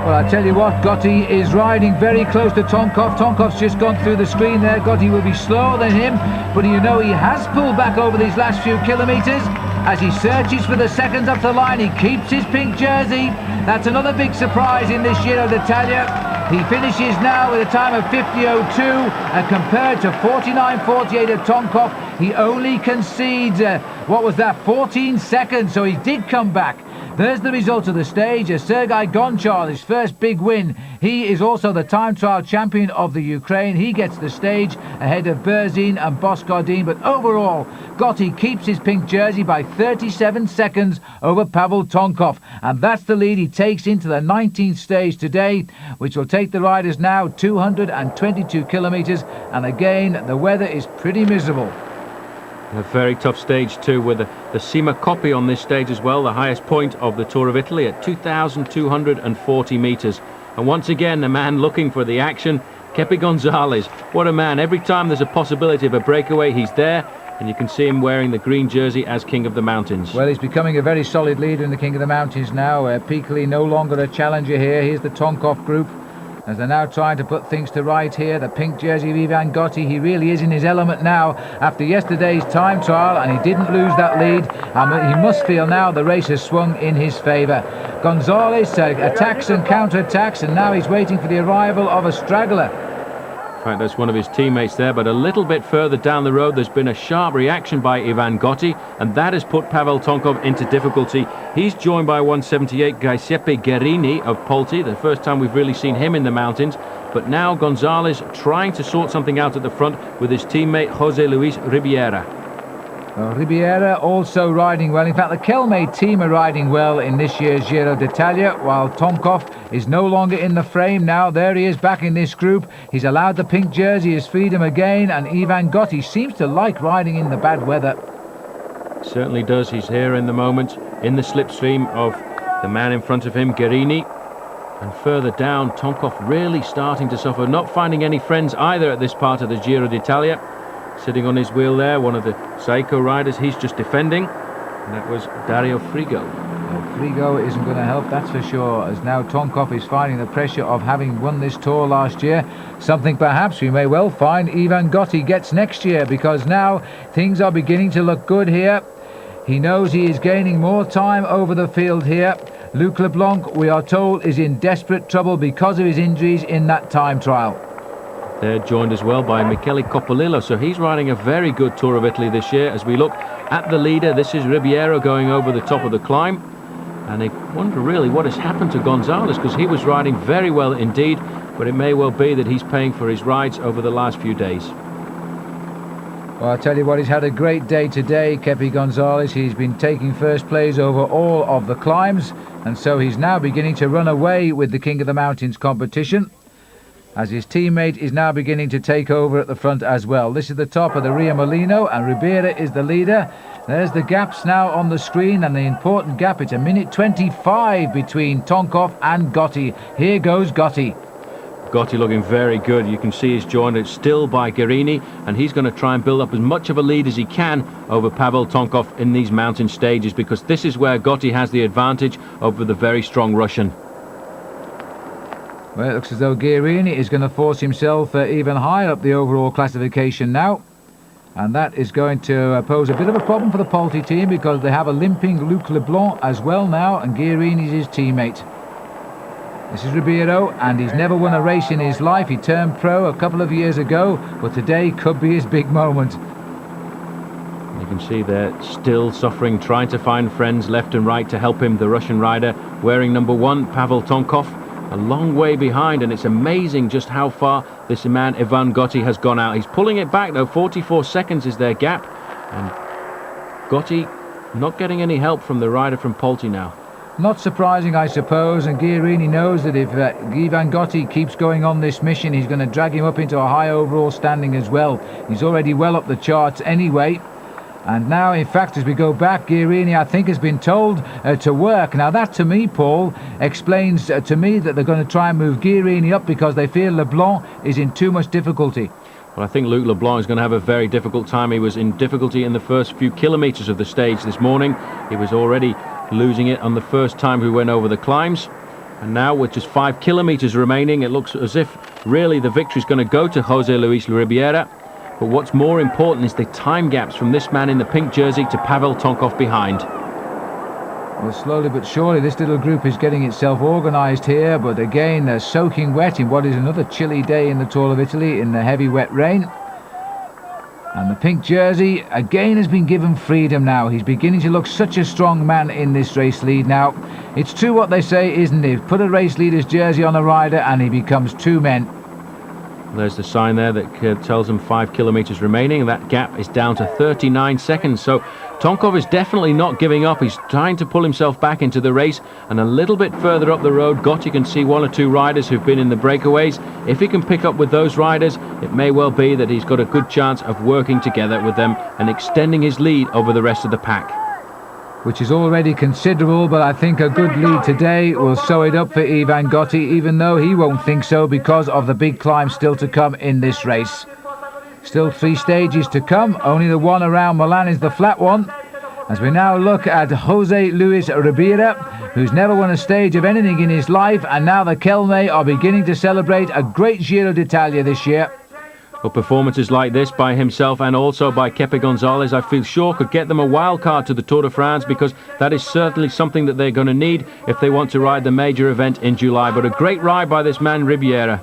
Well, I tell you what, Gotti is riding very close to Tonkov. Tonkov's just gone through the screen there. Gotti will be slower than him, but you know, he has pulled back over these last few kilometres. As he searches for the seconds up the line, he keeps his pink jersey. That's another big surprise in this Giro d'Italia. He finishes now with a time of 50.02, and compared to 49.48 of Tonkov, he only concedes, 14 seconds, so he did come back. There's the result of the stage. Sergei Gonchar, his first big win. He is also the time trial champion of the Ukraine. He gets the stage ahead of Berzin and Boskardin, but overall, Gotti keeps his pink jersey by 37 seconds over Pavel Tonkov, and that's the lead he takes into the 19th stage today, which will take the riders now 222 kilometres, and again, the weather is pretty miserable. A very tough stage too, with the Cima Coppi on this stage as well, the highest point of the Tour of Italy at 2,240 metres. And once again, a man looking for the action, Kepi Gonzalez. What a man. Every time there's a possibility of a breakaway, he's there, and you can see him wearing the green jersey as King of the Mountains. Well, he's becoming a very solid leader in the King of the Mountains now. Piccoli no longer a challenger here. Here's the Tonkov group, as they're now trying to put things to right here. The pink jersey of Ivan Gotti, he really is in his element now after yesterday's time trial, and he didn't lose that lead. He must feel now the race has swung in his favour. Gonzalez attacks and counter-attacks, and now he's waiting for the arrival of a straggler. In fact, that's one of his teammates there, but a little bit further down the road there's been a sharp reaction by Ivan Gotti, and that has put Pavel Tonkov into difficulty. He's joined by 178 Giuseppe Guerini of Polti, the first time we've really seen him in the mountains, but now Gonzalez trying to sort something out at the front with his teammate Jose Luis Ribiera. Ribiera also riding well. In fact, the Kelme team are riding well in this year's Giro d'Italia, while Tonkov is no longer in the frame now. There he is back in this group. He's allowed the pink jersey his freedom again, and Ivan Gotti seems to like riding in the bad weather. Certainly does. He's here in the moment, in the slipstream of the man in front of him, Guerini. And further down, Tonkov really starting to suffer, not finding any friends either at this part of the Giro d'Italia. Sitting on his wheel there, one of the Saiko riders, he's just defending, and that was Dario Frigo. Frigo isn't going to help, that's for sure, as now Tonkov is finding the pressure of having won this Tour last year, something perhaps we may well find Ivan Gotti gets next year, because now things are beginning to look good here. He knows he is gaining more time over the field here. Luc Leblanc, we are told, is in desperate trouble because of his injuries in that time trial. They're joined as well by Michele Coppolillo, so he's riding a very good Tour of Italy this year. As we look at the leader, this is Ribiero going over the top of the climb, and they wonder really what has happened to Gonzalez, because he was riding very well indeed, but it may well be that he's paying for his rides over the last few days. Well, I'll tell you what, he's had a great day today, Kepi Gonzalez. He's been taking first place over all of the climbs, and so he's now beginning to run away with the King of the Mountains competition, as his teammate is now beginning to take over at the front as well. This is the top of the Rio Molino, and Ribiera is the leader. There's the gaps now on the screen, and the important gap, it's 1:25 between Tonkov and Gotti. Here goes Gotti. Gotti looking very good. You can see he's joined still by Guerini, and he's going to try and build up as much of a lead as he can over Pavel Tonkov in these mountain stages, because this is where Gotti has the advantage over the very strong Russian. Well, it looks as though Guerini is going to force himself even higher up the overall classification now. And that is going to pose a bit of a problem for the Polti team, because they have a limping Luc Leblanc as well now, and Guerini is his teammate. This is Ribeiro, and he's never won a race in his life. He turned pro a couple of years ago, but today could be his big moment. You can see they're still suffering, trying to find friends left and right to help him. The Russian rider wearing number 1, Pavel Tonkov, a long way behind, and it's amazing just how far this man Ivan Gotti has gone out. He's pulling it back though. 44 seconds is their gap, and Gotti not getting any help from the rider from Polti now. Not surprising, I suppose, and Guirini knows that if Ivan Gotti keeps going on this mission, he's going to drag him up into a high overall standing as well. He's already well up the charts anyway. And now, in fact, as we go back, Guirini, I think, has been told to work. Now, that to me, Paul, explains to me that they're going to try and move Guirini up because they feel Leblanc is in too much difficulty. Well, I think Luc Leblanc is going to have a very difficult time. He was in difficulty in the first few kilometres of the stage this morning. He was already losing it on the first time we went over the climbs. And now, with just 5 kilometres remaining, it looks as if really the victory is going to go to José Luis Ribeira. But what's more important is the time gaps from this man in the pink jersey to Pavel Tonkov behind. Well, slowly but surely this little group is getting itself organised here, but again they're soaking wet in what is another chilly day in the Tour of Italy in the heavy wet rain. And the pink jersey again has been given freedom now. He's beginning to look such a strong man in this race lead now. It's true what they say, isn't it? Put a race leader's jersey on a rider and he becomes 2 men. There's the sign there that tells them 5 kilometres remaining. That gap is down to 39 seconds. So Tonkov is definitely not giving up. He's trying to pull himself back into the race. And a little bit further up the road, Gotti can see 1 or 2 riders who've been in the breakaways. If he can pick up with those riders, it may well be that he's got a good chance of working together with them and extending his lead over the rest of the pack. Which is already considerable, but I think a good lead today will sew it up for Ivan Gotti, even though he won't think so because of the big climb still to come in this race. Still 3 stages to come, only the one around Milan is the flat one. As we now look at José Luis Ribeira, who's never won a stage of anything in his life, and now the Kelme are beginning to celebrate a great Giro d'Italia this year. Well, performances like this by himself and also by Kepe Gonzalez, I feel sure could get them a wild card to the Tour de France, because that is certainly something that they're going to need if they want to ride the major event in July. But a great ride by this man Ribeira.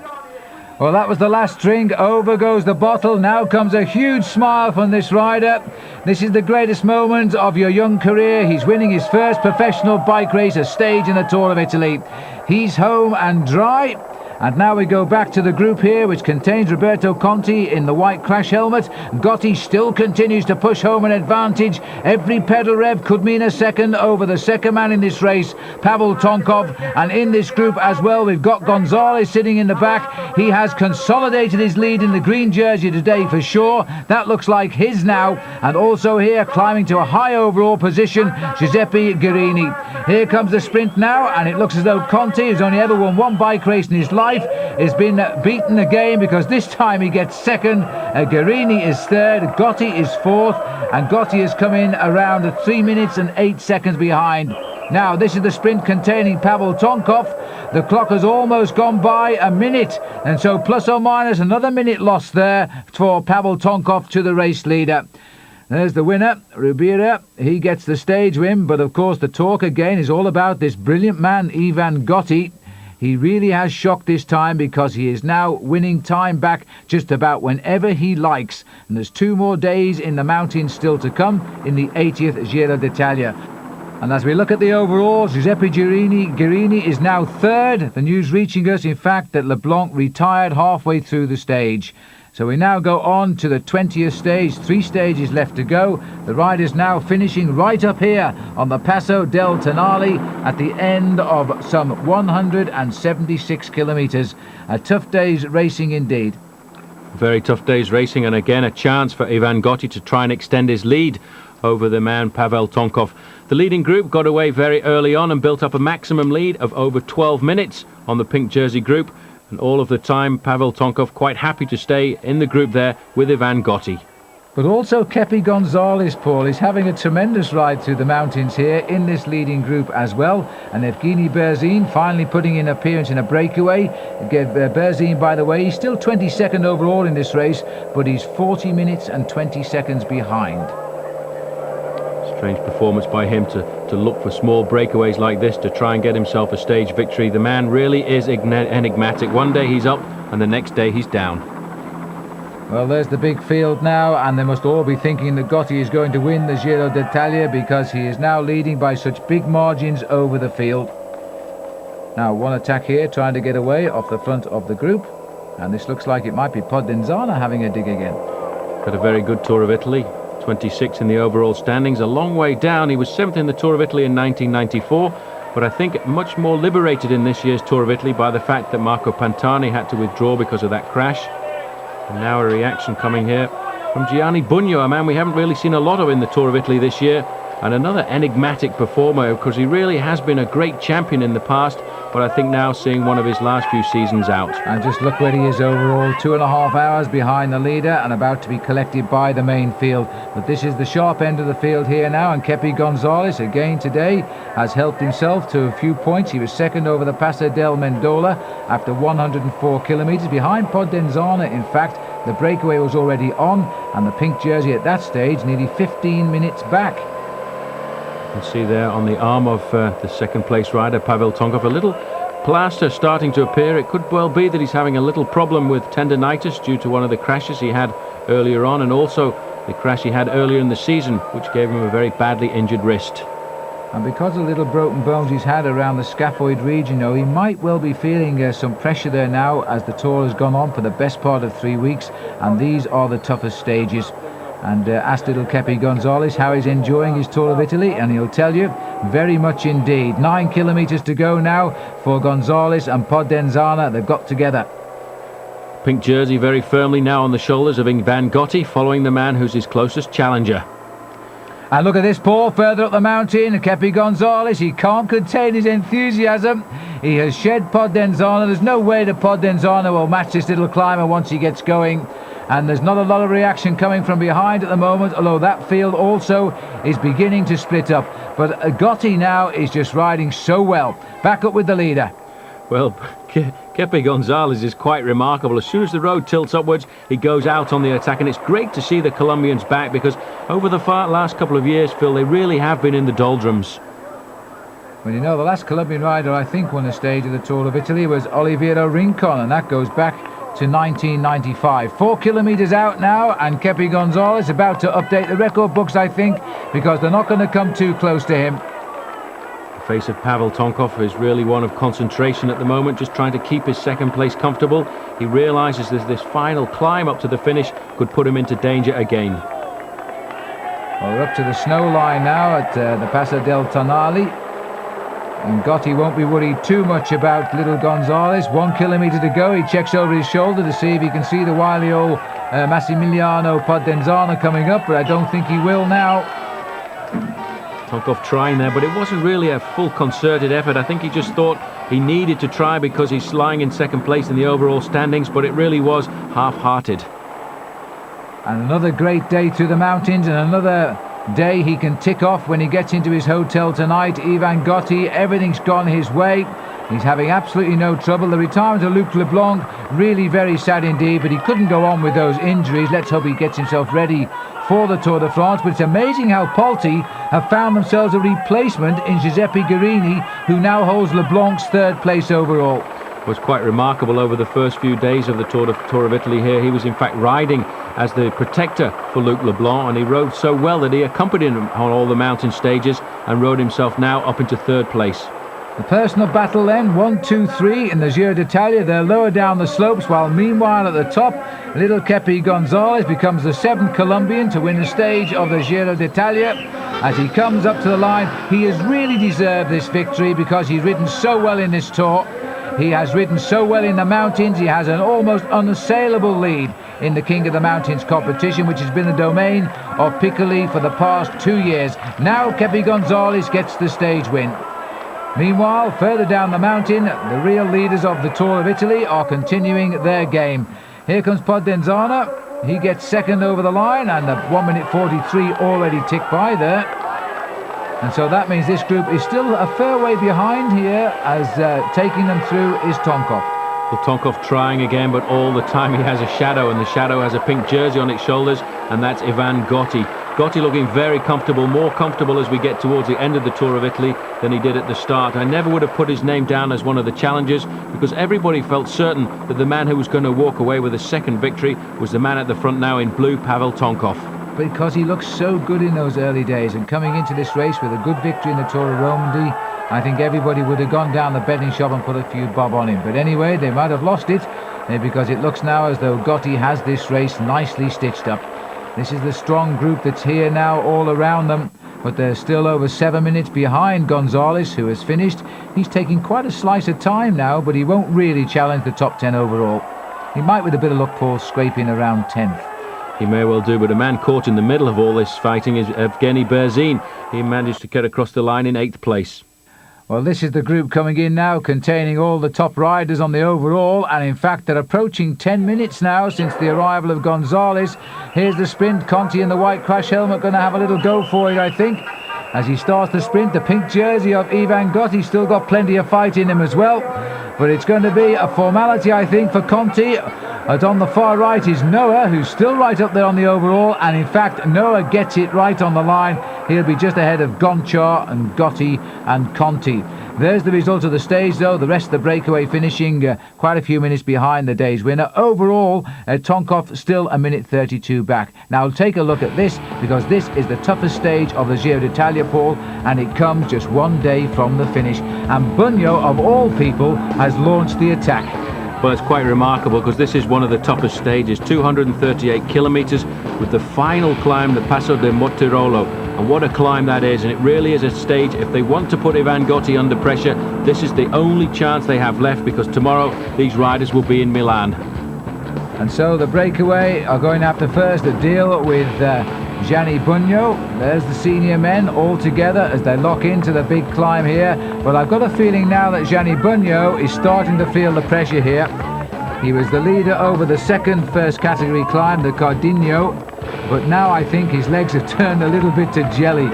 Well, that was the last drink. Over goes the bottle. Now comes a huge smile from this rider. This is the greatest moment of your young career. He's winning his first professional bike race, a stage in the Tour of Italy. He's home and dry. And now we go back to the group here, which contains Roberto Conti in the white crash helmet. Gotti still continues to push home an advantage. Every pedal rev could mean a second over the second man in this race, Pavel Tonkov. And in this group as well, we've got Gonzalez sitting in the back. He has consolidated his lead in the green jersey today for sure. That looks like his now. And also here, climbing to a high overall position, Giuseppe Guerini. Here comes the sprint now, and it looks as though Conti, who's only ever won 1 bike race in his life, has been beaten again, because this time he gets second. Guerini is third, Gotti is fourth, and Gotti has come in around 3 minutes and 8 seconds behind. Now this is the sprint containing Pavel Tonkov. The clock has almost gone by a minute, and so plus or minus another minute lost there for Pavel Tonkov to the race leader. There's the winner, Ribeira. He gets the stage win, but of course the talk again is all about this brilliant man, Ivan Gotti. He really has shocked this time, because he is now winning time back just about whenever he likes. And there's 2 more days in the mountains still to come in the 80th Giro d'Italia. And as we look at the overalls, Giuseppe Guerini is now third. The news reaching us, in fact, that Leblanc retired halfway through the stage. So we now go on to the 20th stage. 3 stages left to go. The riders now finishing right up here on the Passo del Tonale at the end of some 176 kilometres. A tough day's racing indeed. Very tough day's racing, and again a chance for Ivan Gotti to try and extend his lead over the man Pavel Tonkov. The leading group got away very early on and built up a maximum lead of over 12 minutes on the pink jersey group. And all of the time, Pavel Tonkov quite happy to stay in the group there with Ivan Gotti. But also Kepe Gonzalez, Paul, is having a tremendous ride through the mountains here in this leading group as well. And Evgeny Berzin finally putting in appearance in a breakaway. Berzin, by the way, he's still 22nd overall in this race, but he's 40 minutes and 20 seconds behind. Strange performance by him to look for small breakaways like this to try and get himself a stage victory. The man really is enigmatic. One day he's up and the next day he's down. Well, there's the big field now, and they must all be thinking that Gotti is going to win the Giro d'Italia because he is now leading by such big margins over the field. Now, one attack here, trying to get away off the front of the group, and this looks like it might be Podenzana having a dig again. Got a very good Tour of Italy, 26 in the overall standings, a long way down. He was 7th in the Tour of Italy in 1994, but I think much more liberated in this year's Tour of Italy by the fact that Marco Pantani had to withdraw because of that crash. And now a reaction coming here from Gianni Bugno, a man we haven't really seen a lot of in the Tour of Italy this year, and another enigmatic performer because he really has been a great champion in the past, but I think now seeing one of his last few seasons out. And just look where he is overall, 2.5 hours behind the leader and about to be collected by the main field. But this is the sharp end of the field here now, and Kepi Gonzalez again today has helped himself to a few points. He was second over the Paso del Mendola after 104 kilometres behind Podenzana. In fact, the breakaway was already on, and the pink jersey at that stage nearly 15 minutes back. You can see there on the arm of the second place rider, Pavel Tonkov, a little plaster starting to appear. It could well be that he's having a little problem with tendinitis due to one of the crashes he had earlier on, and also the crash he had earlier in the season, which gave him a very badly injured wrist. And because of the little broken bones he's had around the scaphoid region, he might well be feeling some pressure there now as the tour has gone on for the best part of 3 weeks, and these are the toughest stages. And asked little Kepi Gonzalez how he's enjoying his Tour of Italy, and he'll tell you, very much indeed. 9 kilometres to go now for Gonzalez and Podenzana. They've got together. Pink jersey very firmly now on the shoulders of Ivan Gotti, following the man who's his closest challenger. And look at this, Paul, further up the mountain, Kepi Gonzalez, he can't contain his enthusiasm. He has shed Podenzana. There's no way that Podenzana will match this little climber once he gets going. And there's not a lot of reaction coming from behind at the moment, although that field also is beginning to split up. But Gotti now is just riding so well. Back up with the leader. Well, Kepi Gonzalez is quite remarkable. As soon as the road tilts upwards, he goes out on the attack, and it's great to see the Colombians back, because over the last couple of years, Phil, they really have been in the doldrums. Well, you know, the last Colombian rider I think won a stage of the Tour of Italy was Oliveira Rincon, and that goes back to 1995. 4 kilometres out now, and Kepi Gonzalez about to update the record books, I think, because they're not going to come too close to him. The face of Pavel Tonkov is really one of concentration at the moment, just trying to keep his second place comfortable. He realises that this final climb up to the finish could put him into danger again. Well, we're up to the snow line now at the Paso del Tonale. And Gotti won't be worried too much about little Gonzalez. 1 kilometre to go. He checks over his shoulder to see if he can see the wily old Massimiliano Podenzana coming up, but I don't think he will now. Tonkov trying there, but it wasn't really a full concerted effort. I think he just thought he needed to try because he's lying in second place in the overall standings, but it really was half-hearted. And another great day through the mountains, and another day he can tick off when he gets into his hotel tonight. Ivan Gotti, everything's gone his way. He's having absolutely no trouble. The retirement of Luc Leblanc, really very sad indeed, but he couldn't go on with those injuries. Let's hope he gets himself ready for the Tour de France. But it's amazing how Polti have found themselves a replacement in Giuseppe Guerini, who now holds Leblanc's 3rd place overall. Was quite remarkable over the first few days of the Tour of Italy here. He was in fact riding as the protector for Luc Leblanc, and he rode so well that he accompanied him on all the mountain stages and rode himself now up into 3rd place. The personal battle then, 1, 2, 3 in the Giro d'Italia. They're lower down the slopes, while meanwhile at the top, little Kepi Gonzalez becomes the 7th Colombian to win a stage of the Giro d'Italia. As he comes up to the line, he has really deserved this victory because he's ridden so well in this Tour. He has ridden so well in the mountains. He has an almost unassailable lead in the King of the Mountains competition, which has been the domain of Piccoli for the past 2 years. Now Kepi Gonzalez gets the stage win. Meanwhile, further down the mountain, the real leaders of the Tour of Italy are continuing their game. Here comes Podenzana. He gets second over the line, and the 1 minute 43 already ticked by there. And so that means this group is still a fair way behind here, as taking them through is Tonkov. Well, Tonkov trying again, but all the time he has a shadow, and the shadow has a pink jersey on its shoulders, and that's Ivan Gotti. Gotti looking very comfortable, more comfortable as we get towards the end of the Tour of Italy than he did at the start. I never would have put his name down as one of the challengers because everybody felt certain that the man who was going to walk away with a second victory was the man at the front now in blue, Pavel Tonkov. Because he looked so good in those early days, and coming into this race with a good victory in the Tour of Romandy, I think everybody would have gone down the betting shop and put a few bob on him. But anyway, they might have lost it because it looks now as though Gotti has this race nicely stitched up. This is the strong group that's here now all around them, but they're still over 7 minutes behind Gonzalez, who has finished. He's taking quite a slice of time now, but he won't really challenge the top 10 overall. He might, with a bit of luck, Paul, scraping around 10th. He may well do, but a man caught in the middle of all this fighting is Evgeny Berzin. He managed to get across the line in 8th place. Well, this is the group coming in now, containing all the top riders on the overall, and in fact they're approaching 10 minutes now since the arrival of Gonzalez. Here's the sprint. Conti in the white crash helmet going to have a little go for it, I think. As he starts the sprint, the pink jersey of Ivan Gotti still got plenty of fight in him as well. But it's going to be a formality, I think, for Conti. And on the far right is Noah, who's still right up there on the overall. And in fact, Noah gets it right on the line. He'll be just ahead of Gonchar and Gotti and Conti. There's the result of the stage, though. The rest of the breakaway finishing quite a few minutes behind the day's winner. Overall, Tonkov still a minute 32 back. Now, take a look at this, because this is the toughest stage of the Giro d'Italia, Paul, and it comes just 1 day from the finish. And Bugno, of all people, has launched the attack. Well, it's quite remarkable because this is one of the toughest stages, 238 kilometres with the final climb, the Passo del Mortirolo. And what a climb that is, and it really is a stage. If they want to put Ivan Gotti under pressure, this is the only chance they have left, because tomorrow these riders will be in Milan. And so the breakaway are going to have to first deal with Gianni Bugno. There's the senior men all together as they lock into the big climb here. But I've got a feeling now that Gianni Bugno is starting to feel the pressure here. He was the leader over the second first category climb, the Cardinho, but now I think his legs have turned a little bit to jelly.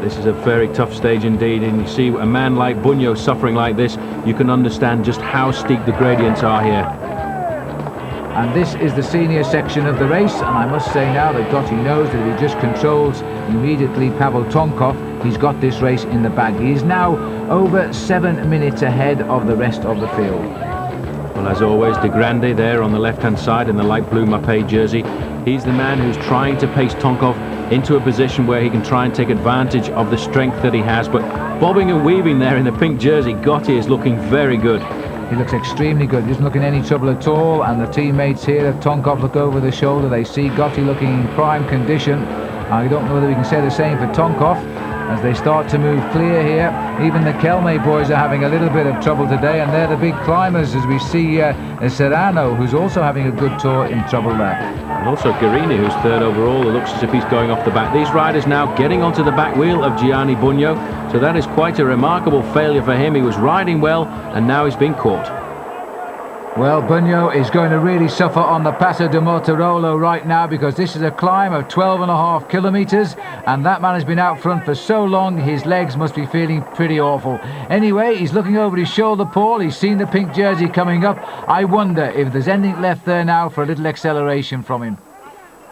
This is a very tough stage indeed, and you see a man like Bugno suffering like this, you can understand just how steep the gradients are here. And this is the senior section of the race, and I must say now that Gotti knows that if he just controls immediately Pavel Tonkov, he's got this race in the bag. He is now over 7 minutes ahead of the rest of the field. Well, as always, De Grande there on the left-hand side in the light blue Mapei jersey. He's the man who's trying to pace Tonkov into a position where he can try and take advantage of the strength that he has. But bobbing and weaving there in the pink jersey, Gotti is looking very good. He looks extremely good. He doesn't look in any trouble at all. And the teammates here of Tonkov look over the shoulder. They see Gotti looking in prime condition. I don't know whether we can say the same for Tonkov as they start to move clear here. Even the Kelme boys are having a little bit of trouble today, and they're the big climbers, as we see Serrano, who's also having a good tour, in trouble there. And also Guerini, who's third overall. It looks as if he's going off the back. These riders now getting onto the back wheel of Gianni Bugno, so that is quite a remarkable failure for him. He was riding well, and now he's been caught. Well, Bugno is going to really suffer on the Passo del Mortirolo right now, because this is a climb of 12.5 kilometres, and that man has been out front for so long his legs must be feeling pretty awful. Anyway, he's looking over his shoulder, Paul. He's seen the pink jersey coming up. I wonder if there's anything left there now for a little acceleration from him.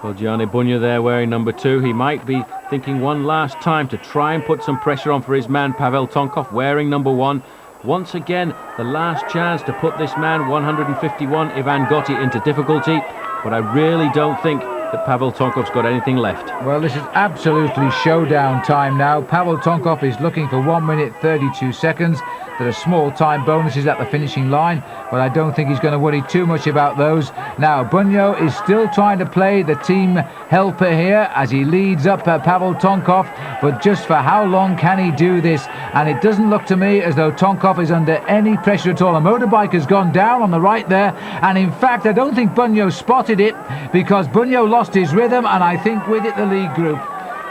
Well, Gianni Bugno there wearing number 2. He might be thinking one last time to try and put some pressure on for his man Pavel Tonkov wearing number 1. Once again, the last chance to put this man, 151, Ivan Gotti, into difficulty. But I really don't think that Pavel Tonkov's got anything left. Well, this is absolutely showdown time now. Pavel Tonkov is looking for 1 minute 32 seconds. There are small time bonuses at the finishing line, but I don't think he's going to worry too much about those. Now, Bugno is still trying to play the team helper here as he leads up Pavel Tonkov, but just for how long can he do this? And it doesn't look to me as though Tonkov is under any pressure at all. A motorbike has gone down on the right there, and in fact, I don't think Bugno spotted it, because Bugno lost his rhythm, and I think with it the lead group.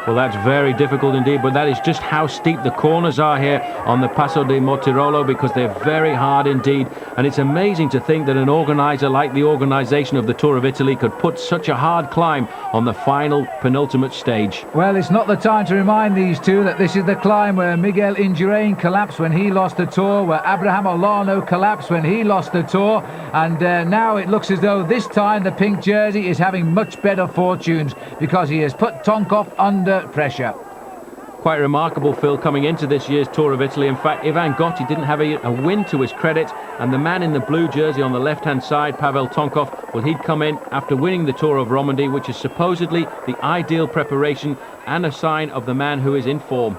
Well, that's very difficult indeed, but that is just how steep the corners are here on the Passo di Mortirolo, because they're very hard indeed. And it's amazing to think that an organiser like the organisation of the Tour of Italy could put such a hard climb on the final penultimate stage. Well, it's not the time to remind these two that this is the climb where Miguel Indurain collapsed when he lost the Tour, where Abraham Olano collapsed when he lost the Tour, and now it looks as though this time the pink jersey is having much better fortunes, because he has put Tonkov under pressure. Quite remarkable, Phil, coming into this year's Tour of Italy. In fact, Ivan Gotti didn't have a win to his credit, and the man in the blue jersey on the left-hand side, Pavel Tonkov, well, he'd come in after winning the Tour of Romandy, which is supposedly the ideal preparation and a sign of the man who is in form.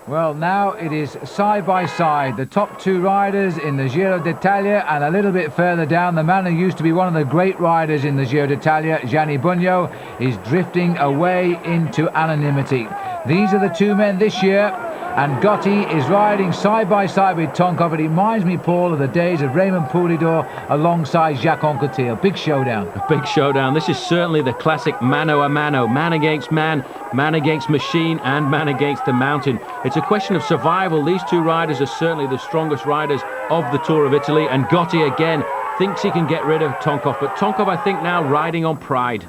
Well, now it is side by side, the top two riders in the Giro d'Italia, and a little bit further down, the man who used to be one of the great riders in the Giro d'Italia, Gianni Bugno, is drifting away into anonymity. These are the two men this year, and Gotti is riding side by side with Tonkov. It reminds me, Paul, of the days of Raymond Poulidor alongside Jacques Anquetil. Big showdown. A big showdown. This is certainly the classic mano a mano, man against man, man against machine, and man against the mountain. It's a question of survival. These two riders are certainly the strongest riders of the Tour of Italy, and Gotti again thinks he can get rid of Tonkov, but Tonkov, I think, now riding on pride.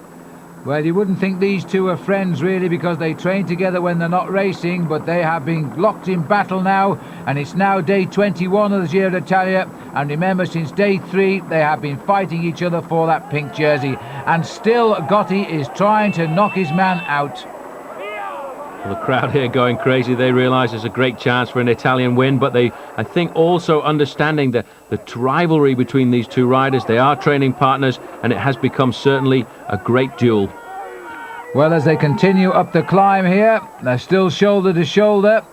Well, you wouldn't think these two are friends, really, because they train together when they're not racing, but they have been locked in battle now, and it's now day 21 of the Giro d'Italia, and remember, since day 3 they have been fighting each other for that pink jersey, and still Gotti is trying to knock his man out. Well, the crowd here going crazy. They realise there's a great chance for an Italian win, but they, I think, also understanding the rivalry between these two riders. They are training partners, and it has become certainly a great duel. Well, as they continue up the climb here, they're still shoulder to shoulder,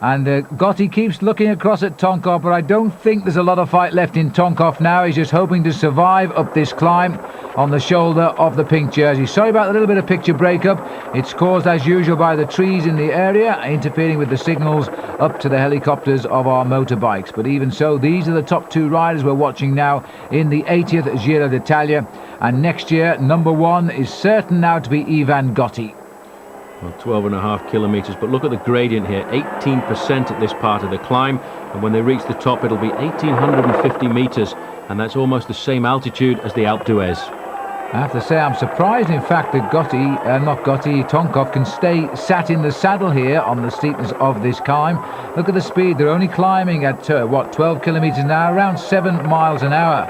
and Gotti keeps looking across at Tonkov, but I don't think there's a lot of fight left in Tonkov now. He's just hoping to survive up this climb on the shoulder of the pink jersey. Sorry about a little bit of picture breakup. It's caused, as usual, by the trees in the area interfering with the signals up to the helicopters of our motorbikes. But even so, these are the top two riders we're watching now in the 80th Giro d'Italia, and next year number 1 is certain now to be Ivan Gotti. Well, 12.5 kilometres, but look at the gradient here, 18% at this part of the climb, and when they reach the top it'll be 1,850 metres, and that's almost the same altitude as the Alpe d'Huez. I have to say, I'm surprised, in fact, that Tonkov can stay sat in the saddle here on the steepness of this climb. Look at the speed. They're only climbing at, 12 kilometres an hour, around 7 miles an hour.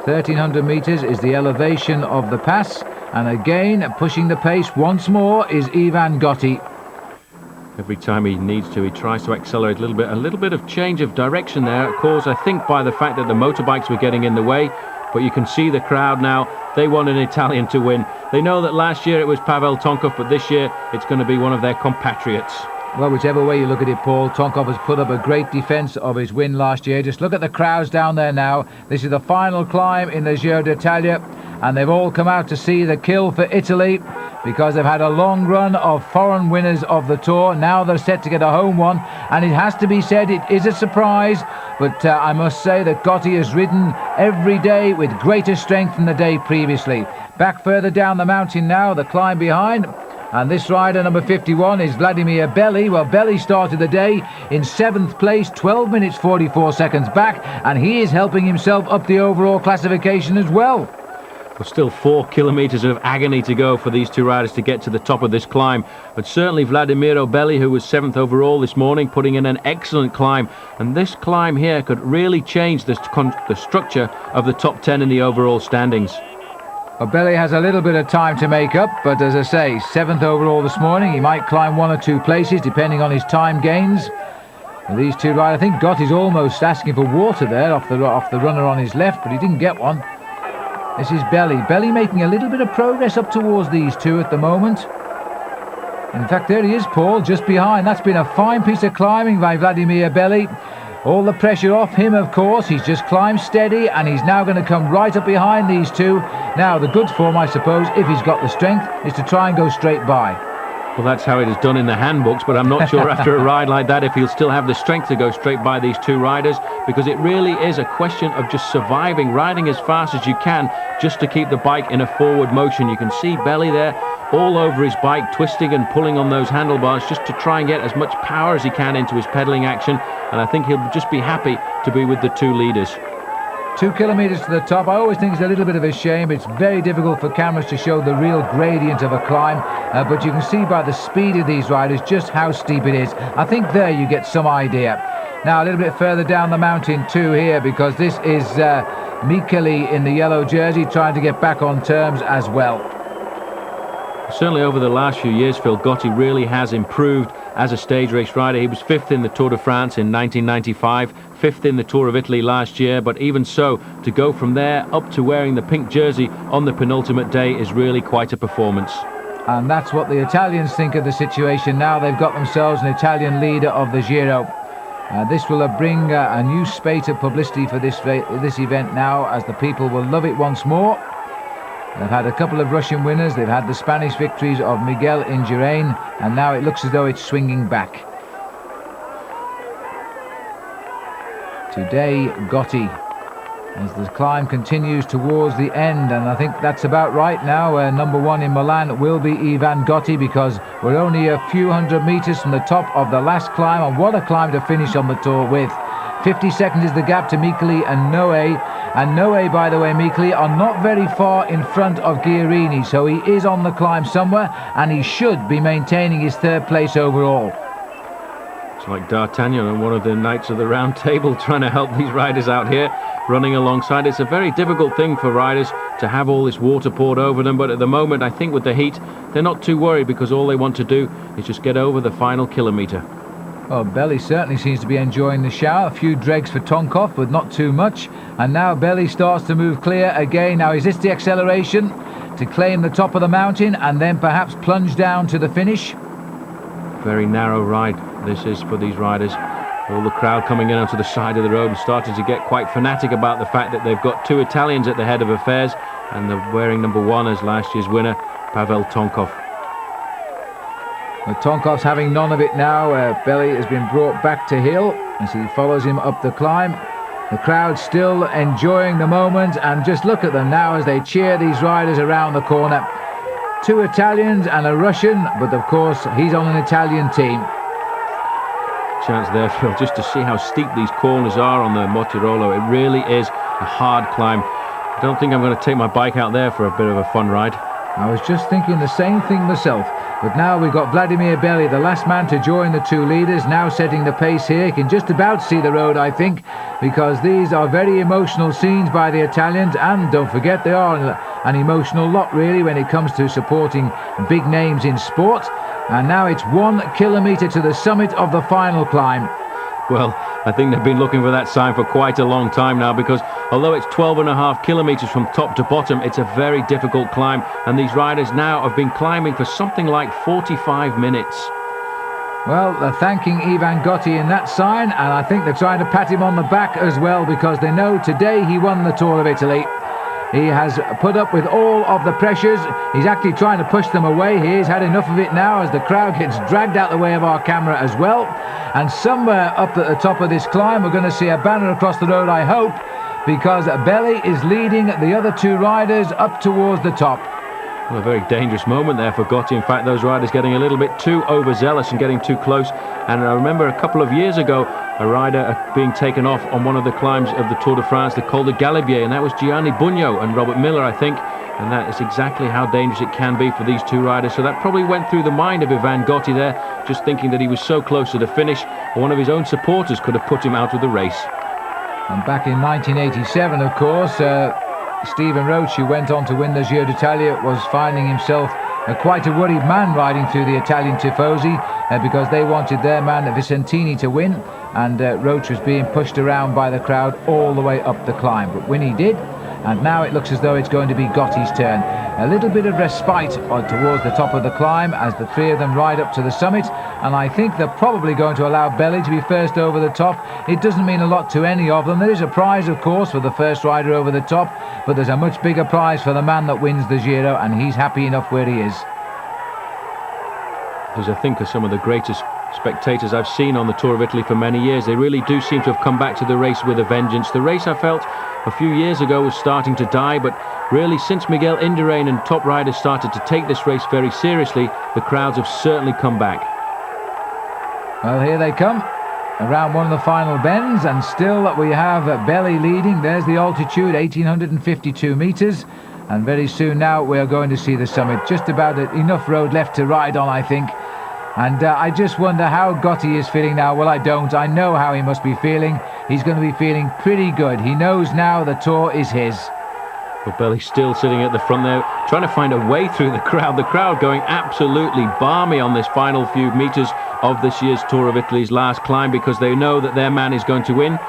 1,300 metres is the elevation of the pass, and again, pushing the pace once more is Ivan Gotti. Every time he needs to, he tries to accelerate a little bit of change of direction there, caused, I think, by the fact that the motorbikes were getting in the way. But you can see the crowd now. They want an Italian to win. They know that last year it was Pavel Tonkov, but this year it's going to be one of their compatriots. Well, whichever way you look at it, Paul, Tonkov has put up a great defence of his win last year. Just look at the crowds down there now. This is the final climb in the Giro d'Italia, and they've all come out to see the kill for Italy, because they've had a long run of foreign winners of the Tour. Now they're set to get a home one, and it has to be said, it is a surprise, but I must say that Gotti has ridden every day with greater strength than the day previously. Back further down the mountain now, the climb behind, and this rider, number 51, is Vladimir Belli. Well, Belli started the day in 7th place, 12 minutes 44 seconds back, and he is helping himself up the overall classification as well. Well, still 4 kilometres of agony to go for these two riders to get to the top of this climb. But certainly Vladimir Belli, who was 7th overall this morning, putting in an excellent climb. And this climb here could really change the structure of the top 10 in the overall standings. Well, Belli has a little bit of time to make up, but as I say, 7th overall this morning. He might climb 1 or 2 places depending on his time gains. And these two riders, I think Gotti's almost asking for water there off the runner on his left, but he didn't get one. This is Belli. Belli making a little bit of progress up towards these two at the moment. In fact, there he is, Paul, just behind. That's been a fine piece of climbing by Vladimir Belli. All the pressure off him, of course. He's just climbed steady, and he's now going to come right up behind these two. Now, the good form, I suppose, if he's got the strength, is to try and go straight by. Well, that's how it is done in the handbooks, but I'm not sure after a ride like that if he'll still have the strength to go straight by these two riders, because it really is a question of just surviving, riding as fast as you can just to keep the bike in a forward motion. You can see Belli there all over his bike, twisting and pulling on those handlebars just to try and get as much power as he can into his pedalling action, and I think he'll just be happy to be with the two leaders. 2 kilometres to the top. I always think it's a little bit of a shame. It's very difficult for cameras to show the real gradient of a climb, but you can see by the speed of these riders just how steep it is. I think there you get some idea. Now a little bit further down the mountain too here, because this is Micheli in the yellow jersey trying to get back on terms as well. Certainly over the last few years, Phil, Gotti really has improved as a stage race rider. He was 5th in the Tour de France in 1995, 5th in the Tour of Italy last year, but even so, to go from there up to wearing the pink jersey on the penultimate day is really quite a performance. And that's what the Italians think of the situation now. They've got themselves an Italian leader of the Giro. This will bring a new spate of publicity for this event now, as the people will love it once more. They've had a couple of Russian winners, they've had the Spanish victories of Miguel Indurain, and now it looks as though it's swinging back. Today, Gotti, as the climb continues towards the end, and I think that's about right now. Number 1 in Milan will be Ivan Gotti, because we're only a few hundred metres from the top of the last climb, and what a climb to finish on the Tour with. 50 seconds is the gap to Micheli and Noe. And Noe, by the way, Micheli are not very far in front of Guirini, so he is on the climb somewhere, and he should be maintaining his 3rd place overall. It's like D'Artagnan and one of the Knights of the Round Table trying to help these riders out here, running alongside. It's a very difficult thing for riders to have all this water poured over them, but at the moment, I think with the heat, they're not too worried, because all they want to do is just get over the final kilometre. Well, Belly certainly seems to be enjoying the shower. A few dregs for Tonkov, but not too much. And now Belly starts to move clear again. Now, is this the acceleration to claim the top of the mountain and then perhaps plunge down to the finish? Very narrow ride this is for these riders. All the crowd coming in onto the side of the road and starting to get quite fanatic about the fact that they've got 2 Italians at the head of affairs, and they're wearing number 1 as last year's winner, Pavel Tonkov. But Tonkov's having none of it now. Belly has been brought back to heel as he follows him up the climb. The crowd still enjoying the moment, and just look at them now as they cheer these riders around the corner. 2 Italians and a Russian, but of course he's on an Italian team. Chance there, Phil, just to see how steep these corners are on the Mortirolo. It really is a hard climb. I don't think I'm going to take my bike out there for a bit of a fun ride. I was just thinking the same thing myself. But now we've got Vladimir Belly, the last man to join the 2 leaders, now setting the pace here. He can just about see the road, I think, because these are very emotional scenes by the Italians, and don't forget, they are an emotional lot really when it comes to supporting big names in sport. And now it's 1 kilometre to the summit of the final climb. Well, I think they've been looking for that sign for quite a long time now, because although it's 12.5 kilometres from top to bottom, it's a very difficult climb, and these riders now have been climbing for something like 45 minutes. Well, they're thanking Ivan Gotti in that sign, and I think they're trying to pat him on the back as well, because they know today he won the Tour of Italy. He has put up with all of the pressures. He's actually trying to push them away. He's had enough of it now as the crowd gets dragged out the way of our camera as well. And somewhere up at the top of this climb, we're going to see a banner across the road, I hope, because Belly is leading the other 2 riders up towards the top. Well, a very dangerous moment there for Gotti. In fact, those riders getting a little bit too overzealous and getting too close. And I remember a couple of years ago, a rider being taken off on one of the climbs of the Tour de France, the Col de Galibier, and that was Gianni Bugno and Robert Miller, I think. And that is exactly how dangerous it can be for these 2 riders. So that probably went through the mind of Ivan Gotti there, just thinking that he was so close to the finish, one of his own supporters could have put him out of the race. And back in 1987, of course, Stephen Roach, who went on to win the Giro d'Italia, was finding himself quite a worried man riding through the Italian tifosi because they wanted their man Vicentini to win, and Roach was being pushed around by the crowd all the way up the climb. But when he did, and now it looks as though it's going to be Gotti's turn. A little bit of respite towards the top of the climb as the 3 of them ride up to the summit, and I think they're probably going to allow Belly to be first over the top. It doesn't mean a lot to any of them. There is a prize, of course, for the first rider over the top, but there's a much bigger prize for the man that wins the Giro, and he's happy enough where he is. As I think are some of the greatest spectators I've seen on the Tour of Italy for many years. They really do seem to have come back to the race with a vengeance. The race, I felt a few years ago, was starting to die, but Really, since Miguel Indurain and top riders started to take this race very seriously, the crowds have certainly come back. Well, here they come, around one of the final bends, and still we have Belly leading. There's the altitude, 1852 metres, and very soon now we are going to see the summit. Just about enough road left to ride on, I think. And I just wonder how Gotti is feeling now. Well, I don't. I know how he must be feeling. He's going to be feeling pretty good. He knows now the Tour is his. But Belly's still sitting at the front there, trying to find a way through the crowd. The crowd going absolutely balmy on this final few metres of this year's Tour of Italy's last climb, because they know that their man is going to win.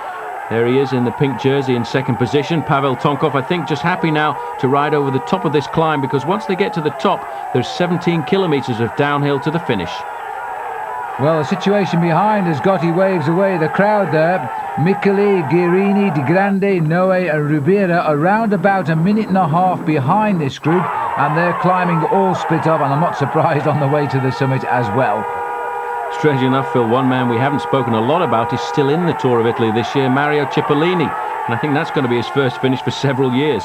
There he is in the pink jersey in second position. Pavel Tonkov, I think, just happy now to ride over the top of this climb, because once they get to the top, there's 17 kilometres of downhill to the finish. Well, the situation behind as Gotti waves away the crowd there. Micheli, Guerini, Di Grande, Noe and Rubira around about a minute and a half behind this group, and they're climbing all split up, and I'm not surprised on the way to the summit as well. Strange enough, Phil, one man we haven't spoken a lot about is still in the Tour of Italy this year, Mario Cipollini, and I think that's going to be his first finish for several years.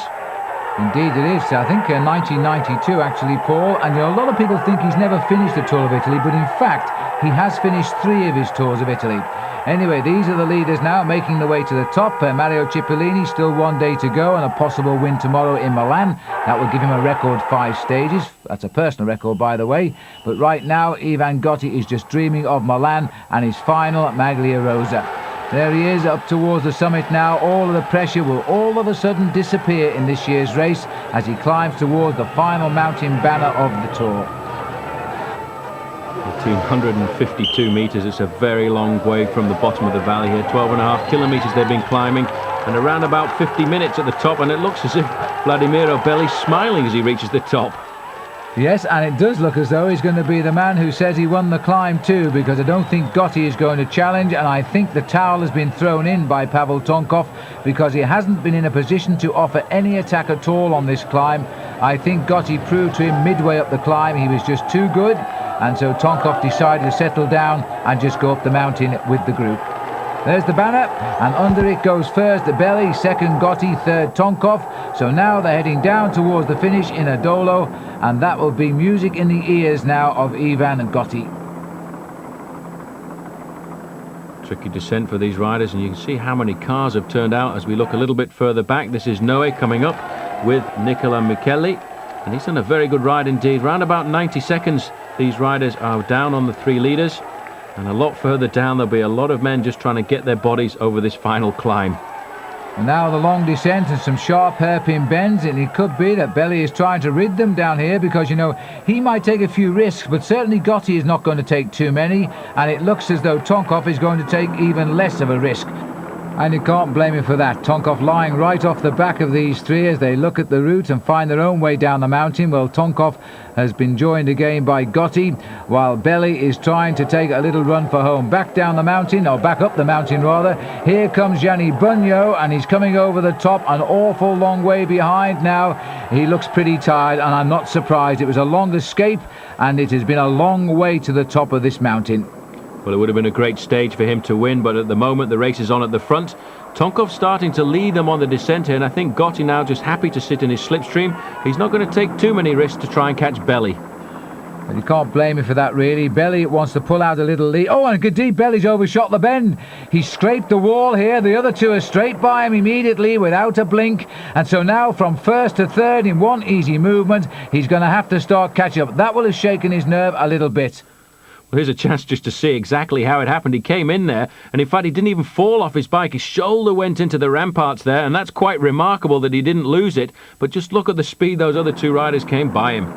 Indeed it is. I think 1992 actually, Paul, and a lot of people think he's never finished the Tour of Italy, but in fact he has finished 3 of his Tours of Italy. Anyway, these are the leaders now making the way to the top. Mario Cipollini, still 1 day to go, and a possible win tomorrow in Milan. That will give him a record 5 stages. That's a personal record, by the way. But right now Ivan Gotti is just dreaming of Milan and his final Maglia Rosa. There he is up towards the summit now. All of the pressure will all of a sudden disappear in this year's race as he climbs towards the final mountain banner of the Tour. 152 metres, it's a very long way from the bottom of the valley here. 12.5 kilometres they've been climbing, and around about 50 minutes at the top, and it looks as if Vladimiro Belli's smiling as he reaches the top. Yes, and it does look as though he's going to be the man who says he won the climb too, because I don't think Gotti is going to challenge, and I think the towel has been thrown in by Pavel Tonkov because he hasn't been in a position to offer any attack at all on this climb. I think Gotti proved to him midway up the climb he was just too good, and so Tonkov decided to settle down and just go up the mountain with the group. There's the banner, and under it goes first Belli, second Gotti, third Tonkov. So now they're heading down towards the finish in a dolo, and that will be music in the ears now of Ivan Gotti. Tricky descent for these riders, and you can see how many cars have turned out as we look a little bit further back. This is Noe coming up with Nicola Micheli, and he's done a very good ride indeed. Round about 90 seconds these riders are down on the 3 leaders. And a lot further down there'll be a lot of men just trying to get their bodies over this final climb. And now the long descent and some sharp hairpin bends, and it could be that Belli is trying to rid them down here, because, you know, he might take a few risks, but certainly Gotti is not going to take too many, and it looks as though Tonkov is going to take even less of a risk. And you can't blame him for that. Tonkov lying right off the back of these 3 as they look at the route and find their own way down the mountain. Well, Tonkov has been joined again by Gotti, while Belli is trying to take a little run for home. Back down the mountain, or back up the mountain rather. Here comes Gianni Bugno, and he's coming over the top, an awful long way behind now. He looks pretty tired, and I'm not surprised. It was a long escape, and it has been a long way to the top of this mountain. Well, it would have been a great stage for him to win, but at the moment the race is on at the front. Tonkov starting to lead them on the descent here, and I think Gotti now just happy to sit in his slipstream. He's not going to take too many risks to try and catch Belli. And you can't blame him for that, really. Belli wants to pull out a little lead. Oh, and indeed, Belli's overshot the bend. He scraped the wall here. The other 2 are straight by him immediately without a blink. And so now from first to third in one easy movement, he's going to have to start catching up. That will have shaken his nerve a little bit. Well, here's a chance just to see exactly how it happened. He came in there, and in fact he didn't even fall off his bike. His shoulder went into the ramparts there, and that's quite remarkable that he didn't lose it. But just look at the speed those other 2 riders came by him.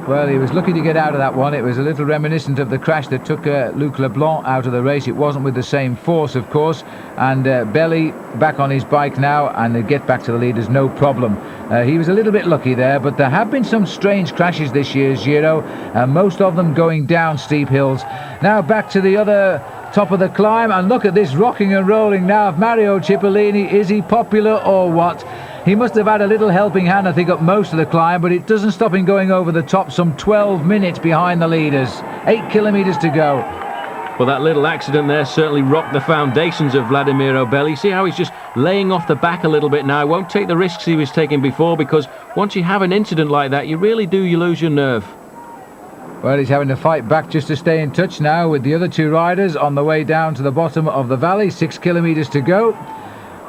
Well, he was lucky to get out of that one. It was a little reminiscent of the crash that took Luc Leblanc out of the race. It wasn't with the same force, of course. And Belli back on his bike now, and they get back to the leaders, no problem. He was a little bit lucky there, but there have been some strange crashes this year's Giro, most of them going down steep hills. Now back to the other top of the climb, and look at this rocking and rolling now of Mario Cipollini. Is he popular or what? He must have had a little helping hand, I think, up most of the climb, but it doesn't stop him going over the top, some 12 minutes behind the leaders. 8 kilometres to go. Well, that little accident there certainly rocked the foundations of Vladimiro Belli. See how he's just laying off the back a little bit now. He won't take the risks he was taking before, because once you have an incident like that, you lose your nerve. Well, he's having to fight back just to stay in touch now with the other two riders on the way down to the bottom of the valley. 6 kilometres to go.